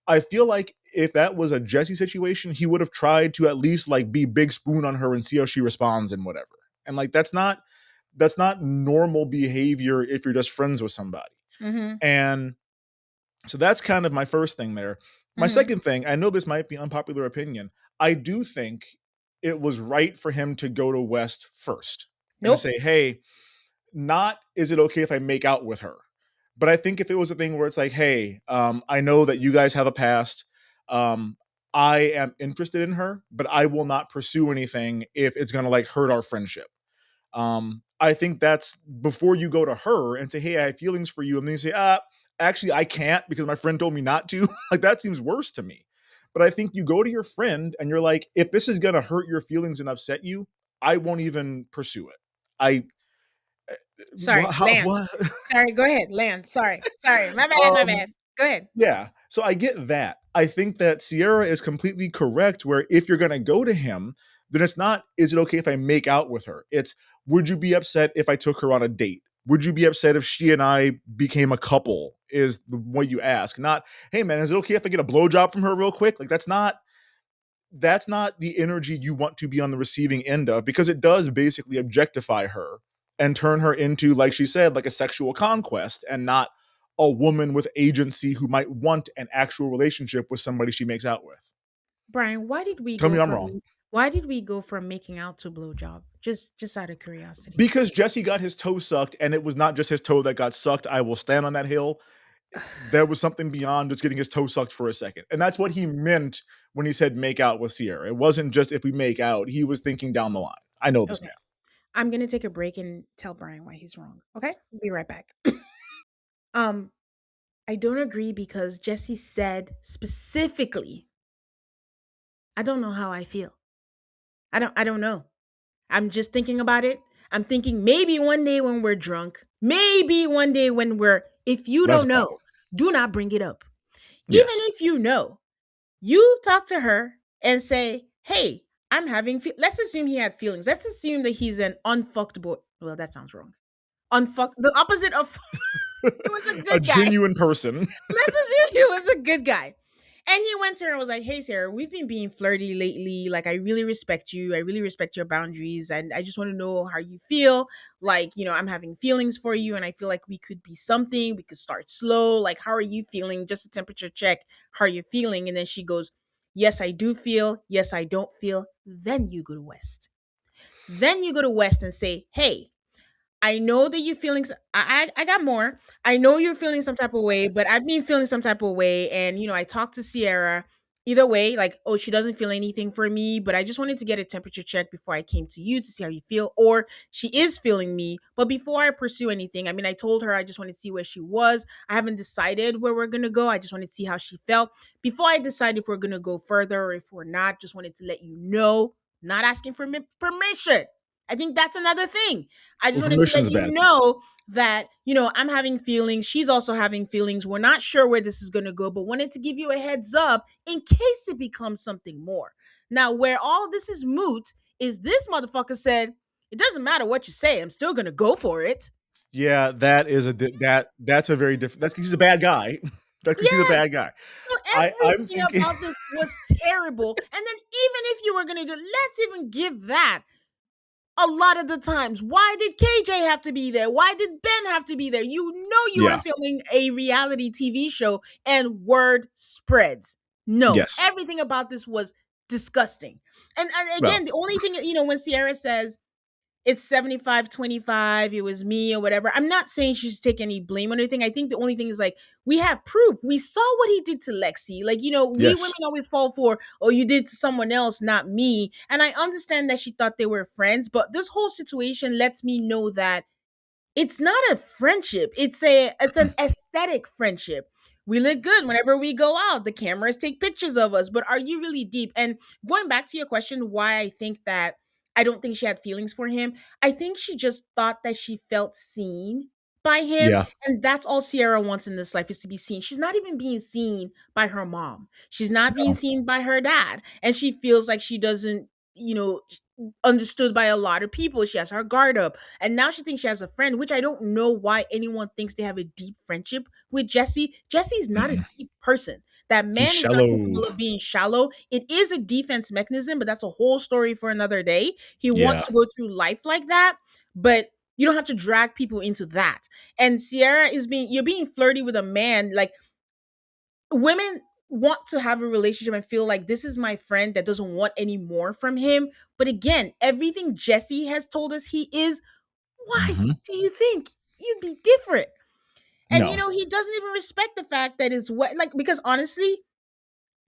I feel like if that was a Jesse situation, he would have tried to at least like be big spoon on her and see how she responds and whatever. And like that's not normal behavior if you're just friends with somebody. Mhm. And so that's kind of my first thing there. My Mhm. second thing, I know this might be unpopular opinion. I do think it was right for him to go to West first and to Nope. say, hey, not is it okay if I make out with her? But I think if it was a thing where it's like, hey, I know that you guys have a past. Um, I am interested in her, but I will not pursue anything if it's gonna like hurt our friendship. I think that's before you go to her and say, hey, I have feelings for you, and then you say, actually, I can't because my friend told me not to. Like that seems worse to me. But I think you go to your friend and you're like, if this is gonna hurt your feelings and upset you, I won't even pursue it. I Sorry, land. what? Sorry, go ahead, land. Sorry. Sorry. My bad, my um, bad. Go ahead. yeah. So I get that. I think that Ciara is completely correct. Where if you're gonna go to him, then it's not, is it okay if I make out with her? It's, would you be upset if I took her on a date? Would you be upset if she and I became a couple? Is the way you ask. Not, hey man, is it okay if I get a blowjob from her real quick? Like that's not the energy you want to be on the receiving end of, because it does basically objectify her and turn her into, like she said, like a sexual conquest and not a woman with agency who might want an actual relationship with somebody she makes out with. Brian, Tell me I'm wrong. why did we go from making out to blowjob? Just out of curiosity. Because Jesse got his toe sucked, and it was not just his toe that got sucked. I will stand on that hill. There was something beyond just getting his toe sucked for a second. And that's what he meant when he said make out with Ciara. It wasn't just if we make out, he was thinking down the line. I know this Okay. man. I'm gonna take a break and tell Brian why he's wrong. Okay? Be right back. um, I don't agree because Jesse said specifically, I don't know how I feel. I don't know. I'm just thinking about it. I'm thinking maybe one day when we're drunk, maybe one day when we're if you That's don't a know, problem. do not bring it up. Even Yes. if you know, you talk to her and say, "Hey, let's assume he had feelings. Let's assume that he's an unfucked boy. Well, that sounds wrong. Unfucked, the opposite of he was a A good guy. genuine person. Let's assume he was a good guy. And he went to her and was like, "Hey, Sarah, we've been being flirty lately. Like, I really respect you. I really respect your boundaries. And I just want to know how you feel. Like, I'm having feelings for you. And I feel like we could be something. We could start slow. Like, how are you feeling? Just a temperature check. How are you feeling?" And then she goes, "Yes, I do feel. Yes, I don't feel." Then you go to West. Then you go to West and say, "Hey, I know that you feeling I got more. I know you're feeling some type of way, but I've been feeling some type of way. And I talked to Ciara. Either way, like, oh, she doesn't feel anything for me, but I just wanted to get a temperature check before I came to you to see how you feel. Or she is feeling me, but before I pursue anything, I mean, I told her I just wanted to see where she was. I haven't decided where we're gonna go. I just wanted to see how she felt. Before I decide if we're gonna go further or if we're not, just wanted to let you know. not asking for permission. I think that's another thing. I just Well, wanted to let permission's a you bad thing. know that, I'm having feelings. She's also having feelings. We're not sure where this is going to go, but wanted to give you a heads up in case it becomes something more. Now, where all this is moot is this motherfucker said, it doesn't matter what you say, I'm still going to go for it. Yeah, that is that's a very different. That's because he's a bad guy. That's because he's a Yes. bad guy. So I'm everything thinking, about this was terrible. And then even if you were going to do, let's even give that a lot of the times. Why did KJ have to be there? Why did Ben have to be there? You know you were yeah, filming a reality TV show and word spreads. No, yes, everything about this was disgusting. And well, again, the only thing, when Ciara says it's 75-25, it was me or whatever. I'm not saying she should take any blame or anything. I think the only thing is like we have proof. We saw what he did to Lexi. Like, we women yes, always fall for, oh, you did to someone else, not me. And I understand that she thought they were friends, but this whole situation lets me know that it's not a friendship. It's an aesthetic friendship. We look good whenever we go out. The cameras take pictures of us, but are you really deep? And going back to your question, why I think that I don't think she had feelings for him. I think she just thought that she felt seen by him, yeah, and that's all Ciara wants in this life is to be seen. She's not even being seen by her mom. She's not being no, seen by her dad, and she feels like she doesn't, understood by a lot of people. She has her guard up. And now she thinks she has a friend, which I don't know why anyone thinks they have a deep friendship with Jessie. Jesse's not a mm-mm. deep person. That He's man is not shallow. capable of being shallow. It is a defense mechanism, but that's a whole story for another day. He Yeah, wants to go through life like that, but you don't have to drag people into that. And Ciara you're being flirty with a man. Like, women want to have a relationship and feel like this is my friend that doesn't want any more from him. But again, everything Jesse has told us he is, why hmm do you think you'd be different? And no, he doesn't even respect the fact that it's what, like, because honestly,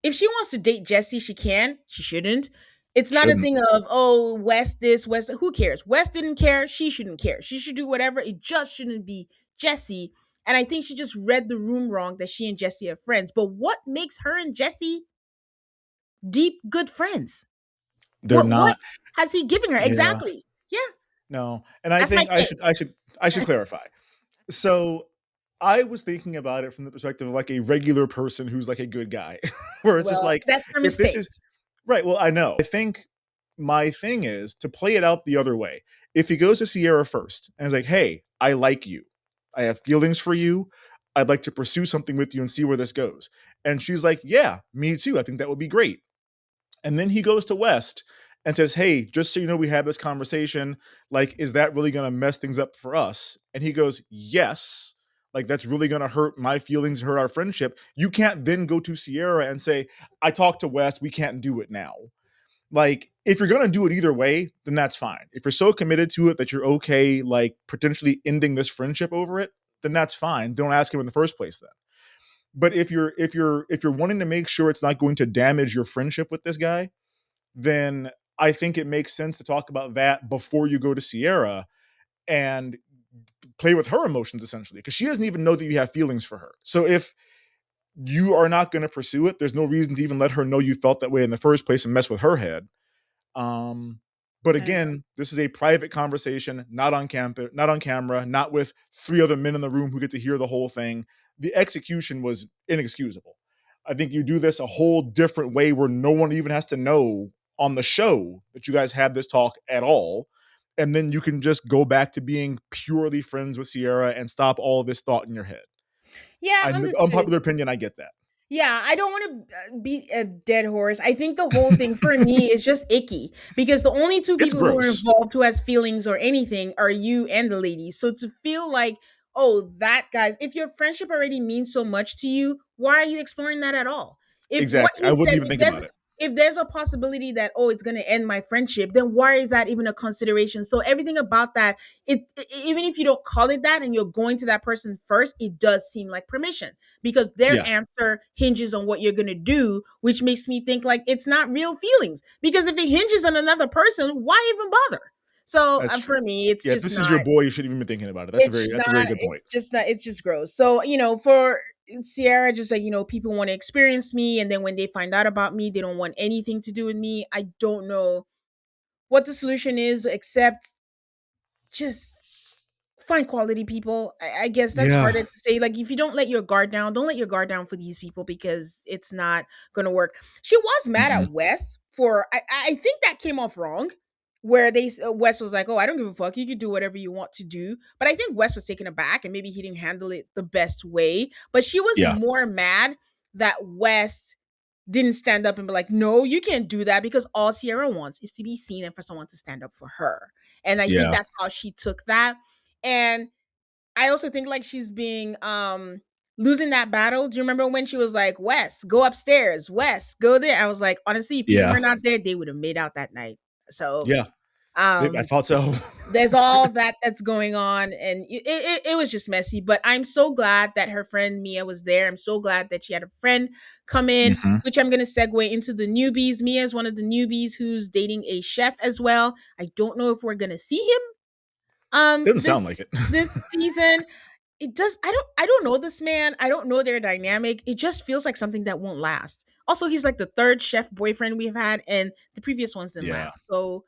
if she wants to date Jesse, she can. She shouldn't. It's not a shouldn't. thing of, oh, West this, West. Who cares? West didn't care. She shouldn't care. She should do whatever. It just shouldn't be Jesse. And I think she just read the room wrong that she and Jesse are friends. But what makes her and Jesse deep, good friends? They're What not. has he given her? Yeah, Exactly. Yeah, no, and I that's my think I take. should I should I should clarify. So I was thinking about it from the perspective of like a regular person who's like a good guy, where it's just Well, like that's her if this mistake. is right. Well, I know. I think my thing is to play it out the other way. If he goes to Ciara first and is like, "Hey, I like you. I have feelings for you. I'd like to pursue something with you and see where this goes." And she's like, "Yeah, me too. I think that would be great." And then he goes to West and says, "Hey, just so you know, we had this conversation. Like, is that really going to mess things up for us?" And he goes, "Yes. Like, that's really going to hurt my feelings, hurt our friendship." You can't then go to Ciara and say, "I talked to West. We can't do it now." Like, if you're going to do it either way, then that's fine. If you're so committed to it that you're okay, like, potentially ending this friendship over it, then that's fine. Don't ask him in the first place then. But if you're wanting to make sure it's not going to damage your friendship with this guy, then I think it makes sense to talk about that before you go to Ciara and play with her emotions essentially, because she doesn't even know that you have feelings for her. So if you are not going to pursue it, there's no reason to even let her know you felt that way in the first place and mess with her head. Um, but I agree. again, this is a private conversation, not on campus, not on camera, not with three other men in the room who get to hear the whole thing. The execution was inexcusable. I think you do this a whole different way where no one even has to know on the show that you guys had this talk at all. And then you can just go back to being purely friends with Ciara and stop all of this thought in your head. Yeah, I understood. unpopular opinion, I get that. Yeah, I don't want to beat a dead horse. I think the whole thing for me is just icky because the only two It's people who are gross. involved who has feelings or anything are you and the lady. So to feel like, oh, that guy's, if your friendship already means so much to you, why are you exploring that at all? If what Exactly. I he wouldn't says, even think about it. if there's a possibility that, oh, it's going to end my friendship, then why is that even a consideration? So everything about that, even if you don't call it that and you're going to that person first, it does seem like permission because their Yeah, answer hinges on what you're going to do, which makes me think like it's not real feelings. Because if it hinges on another person, why even bother? So that's true. for me, it's Yeah, if just this is your not. boy, you shouldn't even be thinking about it. It's That's a very not. good point. It's just not. It's just gross. So for Ciara, just like people want to experience me, and then when they find out about me, they don't want anything to do with me. I don't know what the solution is except just find quality people. I guess that's Yeah. harder to say. Like, if you don't let your guard down, don't let your guard down for these people because it's not gonna work. She was mad Mm-mm. at Wes for I think that came off wrong. Where Wes was like, "Oh, I don't give a fuck. You can do whatever you want to do." But I think Wes was taken aback, and maybe he didn't handle it the best way. But she was Yeah. more mad that Wes didn't stand up and be like, "No, you can't do that," because all Ciara wants is to be seen and for someone to stand up for her. And I think Yeah. that's how she took that. And I also think like she's being losing that battle. Do you remember when she was like, "Wes, go upstairs. Wes, go there." I was like, honestly, if people Yeah. were not there, they would have made out that night. So Yeah. I um thought so. there's all that that's going on, and it was just messy. But I'm so glad that her friend Mia was there. I'm so glad that she had a friend come in, Hmm. which I'm going to segue into the newbies. Mia is one of the newbies who's dating a chef as well. I don't know if we're going to see him Didn't this sound like it. season. It does. I don't know this man. I don't know their dynamic. It just feels like something that won't last. Also, he's like the third chef boyfriend we've had, and the previous ones didn't Yeah. last. So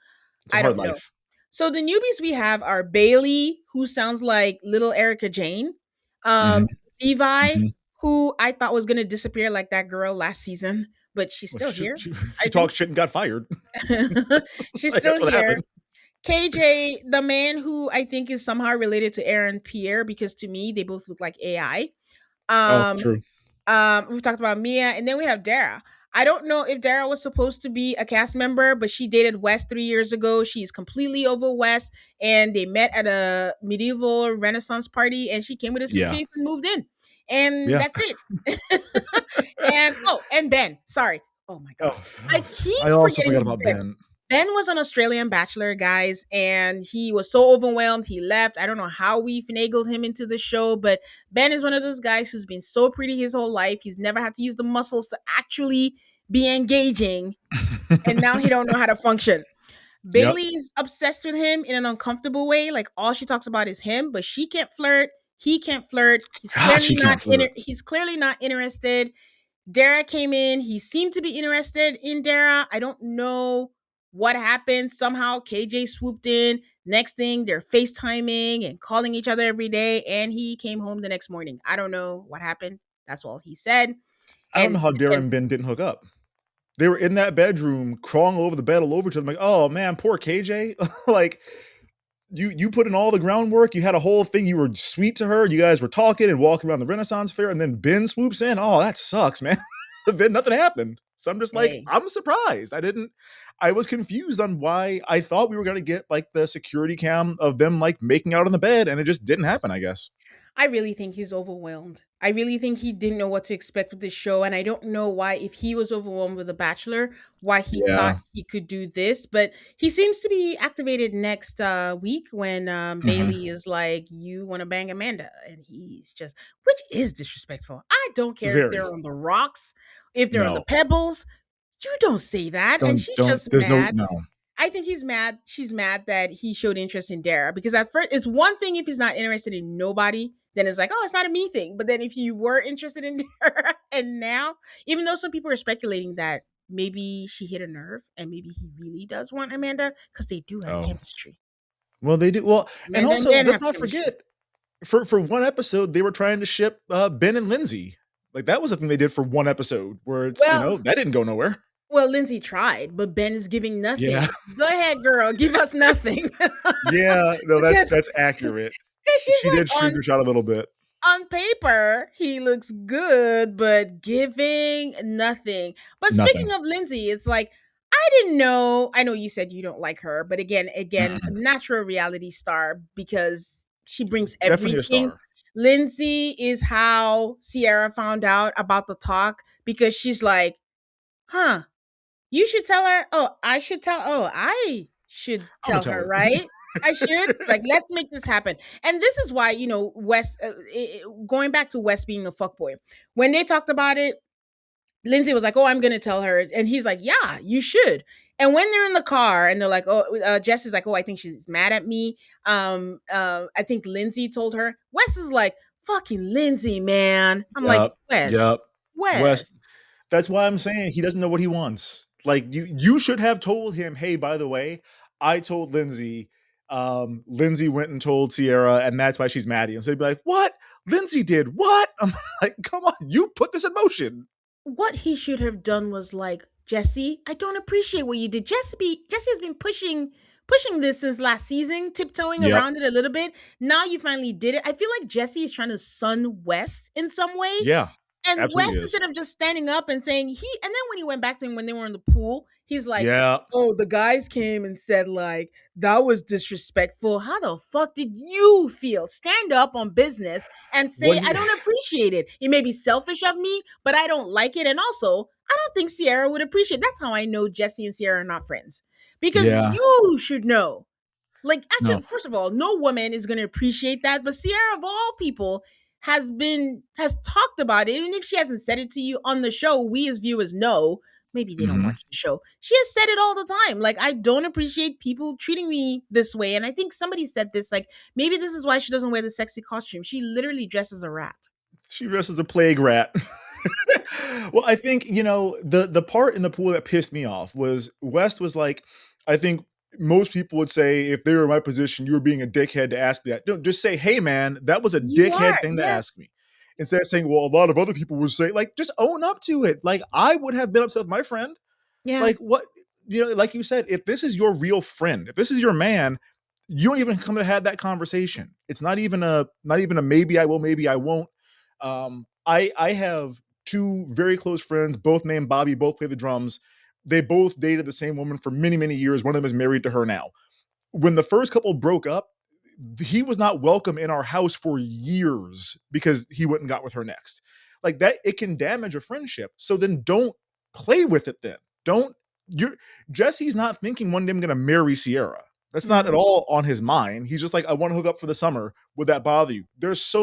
It's a I hard don't know. life. So the newbies we have are Bailey, who sounds like little Erica Jane, um, Hmm. Levi, Hmm. who I thought was gonna disappear like that girl last season, but she's Well, still here. she I think talked shit and got fired. she's Like, still that's what here. happened. KJ, the man who I think is somehow related to Aaron Pierre, because to me they both look like AI. Oh, Um, true. we've talked about Mia, and then we have Dara. I don't know if Dara was supposed to be a cast member, but she dated Wes 3 years ago. She's completely over Wes, and they met at a medieval Renaissance party, and she came with a Yeah. suitcase and moved in, and Yeah. that's it. And oh, and Ben, sorry. Oh my god, Oh, I keep I also forgot forgetting about Ben. Ben. Ben was an Australian bachelor, guys, and he was so overwhelmed he left. I don't know how we finagled him into the show, but Ben is one of those guys who's been so pretty his whole life. He's never had to use the muscles to actually be engaging, and now he don't know how to function. Yep. Bailey's obsessed with him in an uncomfortable way. Like all she talks about is him, but she can't flirt. He can't flirt. God, she can't flirt. He's clearly not interested. Dara came in. He seemed to be interested in Dara. I don't know what happened. Somehow KJ swooped in. Next thing, they're FaceTiming and calling each other every day. And he came home the next morning. I don't know what happened. That's all he said. I don't know And how Dara and and Ben didn't hook up. They were in that bedroom, crawling over the bed all over each other. I'm like, oh man, poor KJ. Like, you put in all the groundwork. You had a whole thing. You were sweet to her. You guys were talking and walking around the Renaissance fair, and then Ben swoops in. Oh, that sucks, man. Then nothing happened. So I'm just like, hey, I'm surprised. I was confused on why I thought we were gonna get like the security cam of them like making out on the bed, and it just didn't happen, I guess. I really think he's overwhelmed. I really think he didn't know what to expect with this show. And I don't know why, if he was overwhelmed with The Bachelor, why he thought Yeah. he could do this. But he seems to be activated next week when Hmm. Bailey is like, "You want to bang Amanda?" And he's just, which is disrespectful. I don't care if Very. they're on the rocks, if they're on the No. pebbles. You don't say that. And she's Don't just there's no mad. no. I think he's mad. She's mad that he showed interest in Dara, because at first it's one thing if he's not interested in nobody, then it's like, oh, it's not a me thing. But then if you were interested in Dara, and now, even though some people are speculating that maybe she hit a nerve and maybe he really does want Amanda because they do have Oh. chemistry. Well, they do. Well, and Amanda and also Ben let's have not chemistry. forget for one episode they were trying to ship Ben and Lindsay. Like that was a thing they did for one episode where it's Well, that didn't go nowhere. Lindsay tried, but Ben is giving Yeah. nothing. Go ahead, girl, give us nothing. Yeah, no, because that's accurate. she's She like did shoot her shot a little bit. on paper, he looks good, but giving nothing. But speaking Nothing. of Lindsay, it's like I didn't know. I know you said you don't like her, but again, a Mm-mm. natural reality star because she brings Definitely a everything. star. Lindsay is how Ciara found out about the talk because she's like, "Huh, you should tell her. Oh, I should tell. Oh, I should I'm gonna tell tell her, her. right? I should. Like, let's make this happen." And this is why, Wes, going back to Wes being a fuckboy, when they talked about it, Lindsay was like, "Oh, I'm going to tell her." And he's like, "Yeah, you should." And when they're in the car and they're like, "Oh," Jess is like, "Oh, I think she's mad at me." I think Lindsay told her. Wes is like, "Fucking Lindsay, man." I'm like, Yep. Wes, Yep. West. Wes. That's why I'm saying he doesn't know what he wants. Like you should have told him, "Hey, by the way, I told Lindsay. Lindsay went and told Ciara, and that's why she's mad at you. So they'd be like, "What? Lindsay did what?" I'm like, "Come on, you put this in motion." What he should have done was like, Jesse, I don't appreciate what you did. Jesse has been pushing this since last season, tiptoeing Yep. around it a little bit. Now you finally did it. I feel like Jesse is trying to sun West in some way. Yeah. And Absolutely West, is. instead of just standing up and saying and then when he went back to him when they were in the pool, he's like, Yeah. "Oh, the guys came and said like that was disrespectful. How the fuck did you feel? Stand up on business and say When I you, don't appreciate it. It may be selfish of me, but I don't like it. And also, I don't think Ciara would appreciate. That's how I know Jesse and Ciara are not friends because yeah. you should know like, No. actually, first of all, no woman is going to appreciate that. But Sierra, of all people, has talked about it, even if she hasn't said it to you on the show. We as viewers know. Maybe they don't Mhm. watch the show. She has said it all the time. Like, I don't appreciate people treating me this way. And I think somebody said this. Like, maybe this is why she doesn't wear the sexy costume. She literally dresses a rat. She dresses a plague rat. Well, I think, the part in the pool that pissed me off was West was like, I think most people would say if they were in my position, you were being a dickhead to ask me that. Don't just say, hey man, that was a You are, dickhead thing to yes. ask me. Instead of saying, well, a lot of other people would say, like, just own up to it. Like, I would have been upset with my friend. Yeah. Like, what, like you said, if this is your real friend, if this is your man, you don't even come to have that conversation. It's not even a maybe I will, maybe I won't. I have two very close friends, both named Bobby, both play the drums. They both dated the same woman for many, many years. One of them is married to her now. When the first couple broke up, he was not welcome in our house for years because he went and got with her next. Like that, it can damage a friendship. So then don't play with it then. Don't you're Jesse's not thinking one day I'm gonna marry Ciara. That's not at Mhm. all on his mind. He's just like, I want to hook up for the summer. Would that bother you?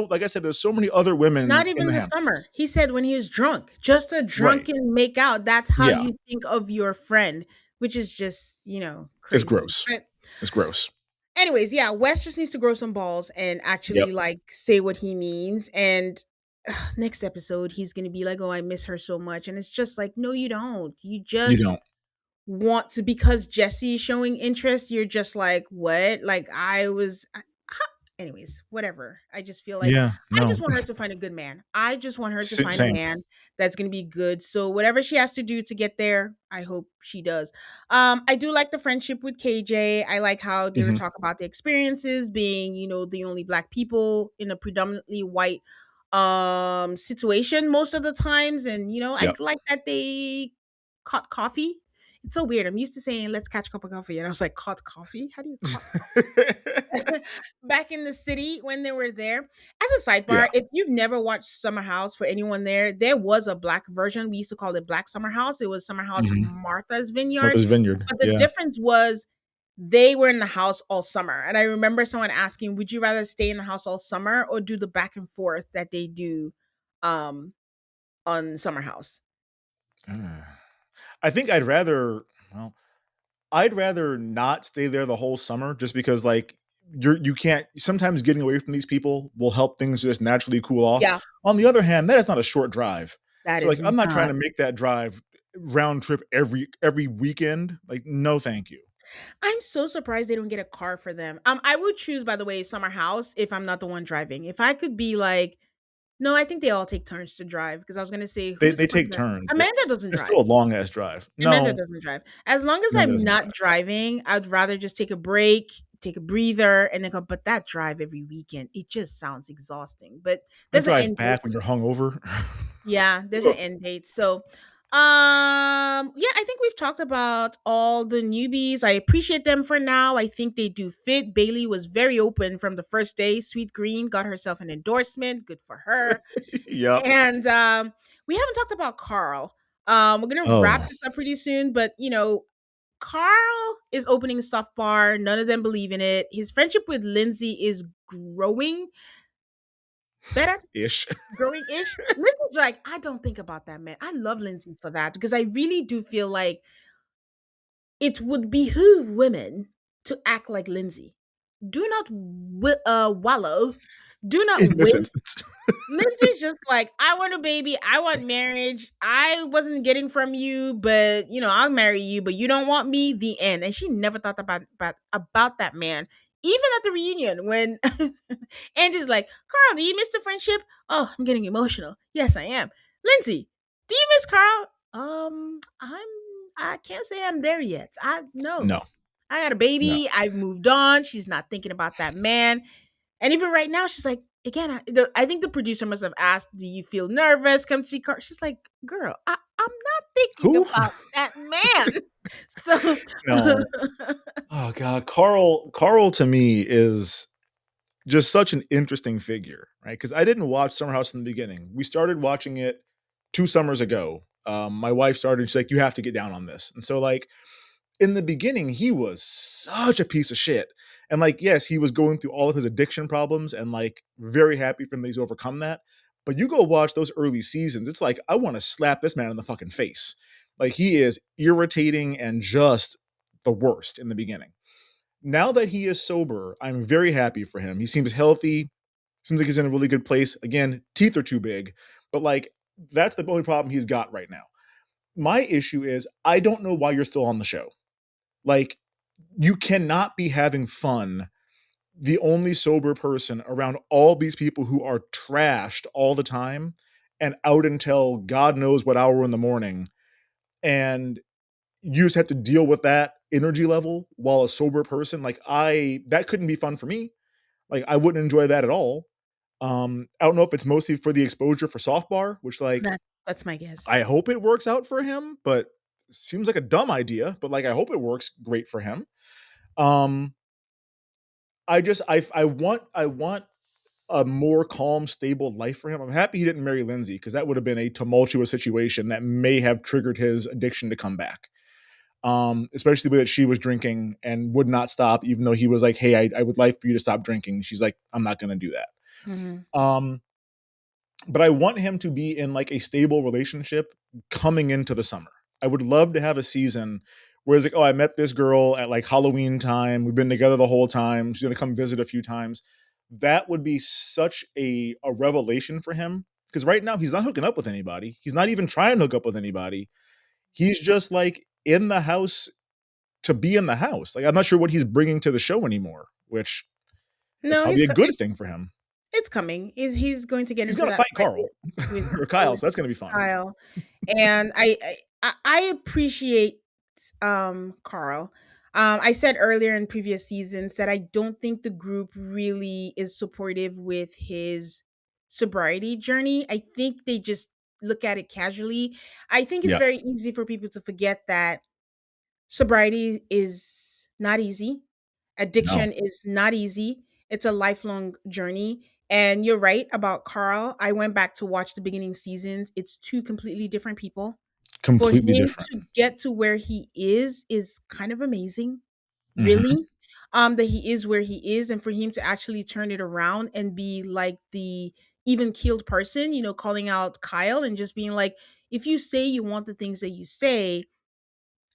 Like I said, there's so many other women Not in even the the summer. Hamptons. He said when he was drunk, just a Right. drunken make out. That's how Yeah. you think of your friend, which is just, It's crazy. gross. But It's gross. anyways, yeah, Wes just needs to grow some balls and Yep. actually like say what he means. And next episode, he's gonna be like, "Oh, I miss her so much," and it's just like, no, you don't. You You just don't. want to because Jesse's showing interest. You're just like, what? Like anyways, whatever. I just feel like Yeah. I No. just want her to find a good man. I just want her to find a Same. man that's going to be good. So whatever she has to do to get there, I hope she does. I do like the friendship with KJ. I like how they were Mhm. talking about the experiences being, the only black people in a predominantly white situation most of the times, and I Yep. like that they caught coffee. It's so weird. I'm used to saying let's catch a cup of coffee, and I was like, caught coffee? How do you caught back in the city when they were there. As a Yeah. sidebar, if you've never watched Summer House, for anyone there was a black version. We used to call it Black Summer House. It was Summer House Mhm. Martha's Vineyard. Martha's Vineyard. But the Yeah. difference was they were in the house all summer. And I remember someone asking, would you rather stay in the house all summer or do the back and forth that they do um on Summer House? I think well, I'd rather not stay there the whole summer just because like you can't sometimes getting away from these people will help things just naturally cool off. Yeah, On the other hand, that is not a short drive. that So is like I'm not trying not. to make that drive round trip every weekend. Like no thank you. I'm so surprised they don't get a car for them. I would choose, by the way, Summer House if I'm not the one driving. If I could be like, no, I think they all take turns to drive because I was gonna say, They who's they the one take that turns, but Amanda doesn't it's still a drive. long ass drive. Amanda No, doesn't drive. As long as Amanda I'm doesn't not drive. driving, I'd rather just take a break, take a breather, and then go. But that drive every weekend, it just sounds exhausting. But Or there's an drive end back date. when you're hungover. Yeah, there's an Ugh. end date. So, yeah, I think we've talked about all the newbies. I appreciate them for now. I think they do fit. Bailey was very open from the first day. Sweet Green got herself an endorsement. Good for her. Yep. And we haven't talked about Carl. We're gonna wrap Oh, this up pretty soon, but Carl is opening a soft bar. None of them believe in it. His friendship with Lindsay is growing better, ish. growing ish. Lindsay's like, I don't think about that, man. I love Lindsay for that because I really do feel like it would behoove women to act like Lindsay. Do not wallow. Do not in this waste. instance. Lindsay's just like, I want a baby. I want marriage. I wasn't getting from you, but I'll marry you, but you don't want me. The end. And she never thought about that man. Even at the reunion when Andy's like, Carl, do you miss the friendship? Oh, I'm getting emotional. Yes, I am. Lindsay, do you miss Carl? I can't say I'm there yet. I no. No, I got a no. baby. I've moved on. She's not thinking about that man. And even right now, she's like, again, I think the producer must have asked, do you feel nervous? Come see Carl. She's like, girl, I'm not thinking Who? about that man. So, No. Oh God, Carl to me is just such an interesting figure, right? Because I didn't watch Summer House in the beginning. We started watching it 2 summers ago. My wife started. She's like, "You have to get down on this." And so, like in the beginning, he was such a piece of shit. And like, yes, he was going through all of his addiction problems, and like, very happy for him that he's overcome that. But you go watch those early seasons, it's like I want to slap this man in the fucking face. Like he is irritating and just the worst in the beginning. Now that he is sober, I'm very happy for him. He seems healthy. Seems like he's in a really good place. Again, teeth are too big, but like that's the only problem he's got right now. My issue is I don't know why you're still on the show. Like you cannot be having fun, the only sober person around all these people who are trashed all the time and out until God knows what hour in the morning. And you just have to deal with that energy level while a sober person, like that couldn't be fun for me. Like I wouldn't enjoy that at all. I don't know if it's mostly for the exposure for soft bar, which like that's my guess. I hope it works out for him, but seems like a dumb idea, but like I hope it works great for him. Um I want a more calm, stable life for him. I'm happy he didn't marry Lindsay because that would have been a tumultuous situation that may have triggered his addiction to come back. Especially the way that she was drinking and would not stop, even though he was like, "Hey, I would like for you to stop drinking." She's like, "I'm not going to do that." Mhm. But I want him to be in like a stable relationship coming into the summer. I would love to have a season where it's like, oh, I met this girl at like Halloween time. We've been together the whole time. She's gonna come visit a few times. That would be such a revelation for him. Because right now he's not hooking up with anybody. He's not even trying to hook up with anybody. He's just like in the house to be in the house. Like I'm not sure what he's bringing to the show anymore, which it's No, probably a good thing for him. it's coming. He's going to get He's into gonna that fight fight Carl with or Kyle, with so that's gonna be fun. Kyle, and I appreciate Carl. I said earlier in previous seasons that I don't think the group really is supportive with his sobriety journey. I think they just look at it casually. I think it's Yeah. very easy for people to forget that sobriety is not easy. No. Addiction is not easy. It's a lifelong journey. And you're right about Carl. I went back to watch the beginning seasons. It's two completely different people. For Completely him different. to get to where he is kind of amazing, Mhm. really. That he is where he is, and for him to actually turn it around and be like the even keeled person, calling out Kyle and just being like, if you say you want the things that you say,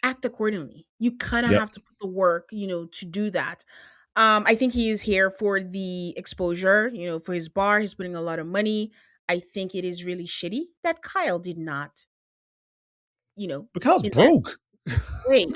act accordingly. You kind of Yep. have to put the work, to do that. I think he is here for the exposure, for his bar. He's putting a lot of money. I think it is really shitty that Kyle did not, you know, But Kyle's invest. broke. Wait.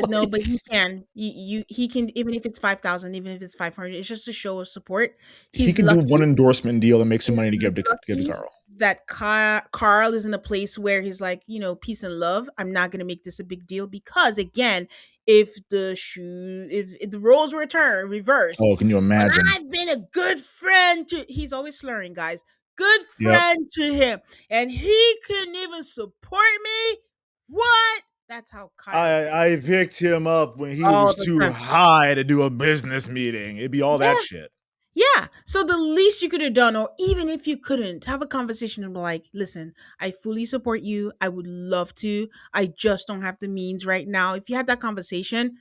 No, but Like, he can, even if it's 5,000, even if it's 500. It's just a show of support. he He's can do one lucky. endorsement deal and make some He's money to give to lucky Carl. that Carl is in a place where he's like, peace and love. I'm not gonna make this a big deal because again, if the roles were turned reversed, Oh, can you when imagine? I've been a good friend to, he's always slurring, guys. Good Yep. friend to him, and he couldn't even support me. What? That's how Kyle is I picked him up when he all was the too time. high to do a business meeting. It'd be all Yeah, that shit. yeah. So the least you could have done, or even if you couldn't, have a conversation and be like, listen, I fully support you. I would love to. I just don't have the means right now. If you had that conversation,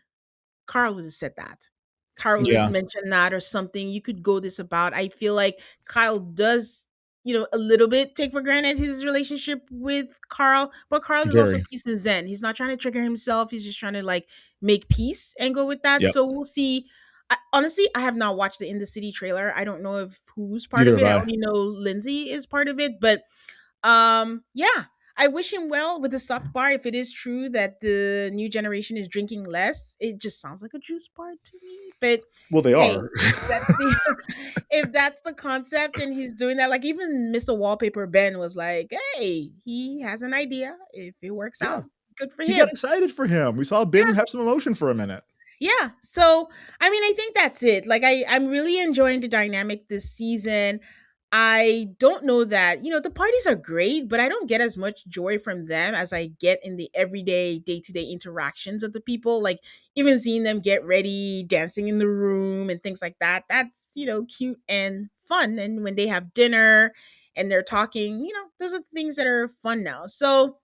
Carl would have said that. Carl would have Yeah, mentioned that or something. You could go this about. I feel like Kyle does, a little bit take for granted his relationship with Carl, but Carl is also very. peace and zen. He's not trying to trigger himself. He's just trying to like make peace and go with that. Yep. So we'll see. Honestly, I have not watched the In the City trailer. I don't know if who's part Neither of have it. I I. only know Lindsay is part of it, but yeah, I wish him well with the soft bar. If it is true that the new generation is drinking less, it just sounds like a juice bar to me. But Well, they hey, are. that's the if that's the concept and he's doing that, like even Mr. Wallpaper Ben was like, hey, he has an idea. If it works Yeah. out, good for He got him. excited for him. We saw Ben have some emotion for a minute. Yeah. So, I mean, I think that's it. Like I'm really enjoying the dynamic this season. I don't know that, the parties are great, but I don't get as much joy from them as I get in the everyday day-to-day interactions of the people. Like even seeing them get ready, dancing in the room and things like that. That's, cute and fun. And when they have dinner and they're talking, those are the things that are fun now. So,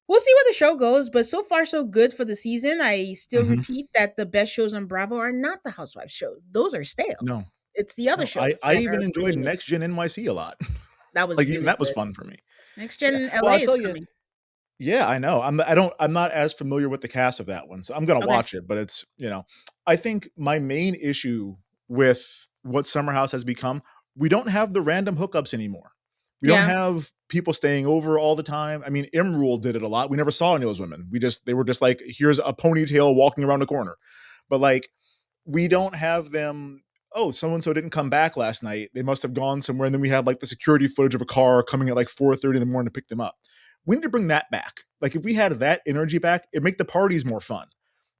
we'll see where the show goes, but so far so good for the season. I still Mhm. repeat that the best shows on Bravo are not the Housewives shows. Those are stale. No. It's the other No, I shows I that even are enjoyed bringing it. Next Gen NYC a lot. That was Like, even really that was good. fun for me. Next Yeah. Gen Well, LA I'll is tell you. coming. Yeah, I know. I'm not as familiar with the cast of that one, so I'm gonna Okay. watch it, but I think my main issue with what Summer House has become, we don't have the random hookups anymore. We don't Yeah. have people staying over all the time. I mean, Imrule did it a lot. We never saw any of those women. They were just like, here's a ponytail walking around the corner. But like we don't have them. Oh, so and so didn't come back last night. They must have gone somewhere. And then we had like the security footage of a car coming at like 4:30 in the morning to pick them up. We need to bring that back. Like if we had that energy back, it'd make the parties more fun.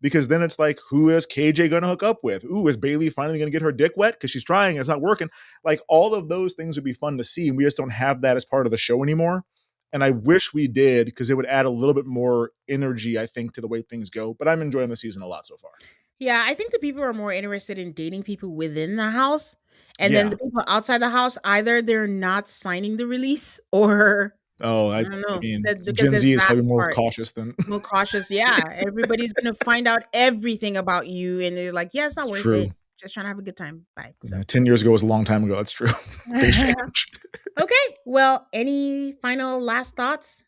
Because then it's like, who is KJ gonna hook up with? Ooh, is Bailey finally gonna get her dick wet? Because she's trying and it's not working. Like all of those things would be fun to see. And we just don't have that as part of the show anymore. And I wish we did because it would add a little bit more energy, I think, to the way things go. But I'm enjoying the season a lot so far. Yeah, I think the people are more interested in dating people within the house. And then Yeah. the people outside the house, either they're not signing the release or Oh, I I don't I know. mean, That because Gen there's Z is that probably more part. cautious than More cautious, yeah. Everybody's gonna find out everything about you, and they're like, "Yeah, it's not it's worth it. true. Just trying to have a good time." Bye. So, 10 years ago was a long time ago. That's true. Things change. okay. Well, any final last thoughts?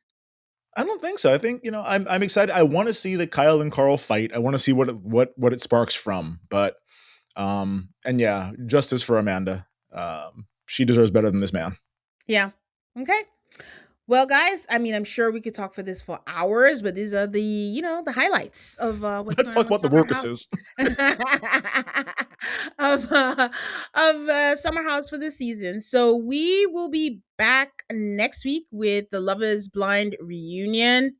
I don't think so. I think, I'm excited. I want to see the Kyle and Carl fight. I want to see what it sparks from. But and yeah, justice for Amanda. She deserves better than this man. Yeah. Okay. Well, guys, I mean, I'm sure we could talk for this for hours, but these are the highlights of what's Let's going on talk with about the Summer House. workuses. of Summer House for the season. So we will be back next week with the Lovers Blind reunion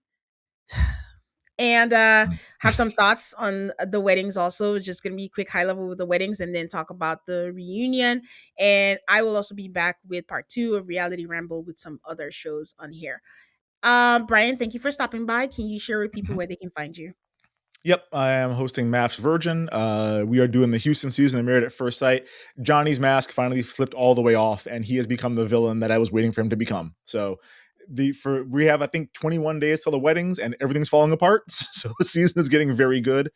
and have some thoughts on the weddings also. It's just going to be quick high level with the weddings and then talk about the reunion. And I will also be back with part 2 of Reality Ramble with some other shows on here. Brian, thank you for stopping by. Can you share with people Mhm. where they can find you? Yep, I am hosting Maps Virgin. We are doing the Houston season of Married at First Sight. Johnny's mask finally slipped all the way off, and he has become the villain that I was waiting for him to become. So we have I think 21 days till the weddings, and everything's falling apart. So the season is getting very good.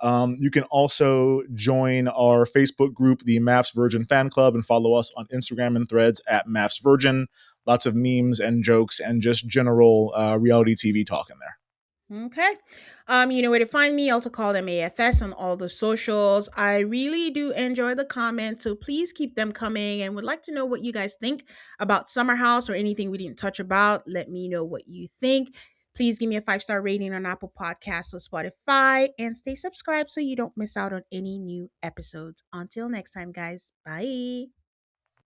You can also join our Facebook group, the Maps Virgin Fan Club, and follow us on Instagram and Threads at Maps Virgin. Lots of memes and jokes and just general reality TV talk in there. Okay. You know where to find me. Also call them AFS on all the socials. I really do enjoy the comments, so please keep them coming and would like to know what you guys think about Summer House or anything we didn't touch about. Let me know what you think. Please give me a 5-star rating on Apple Podcasts or Spotify and stay subscribed so you don't miss out on any new episodes. Until next time, guys. Bye.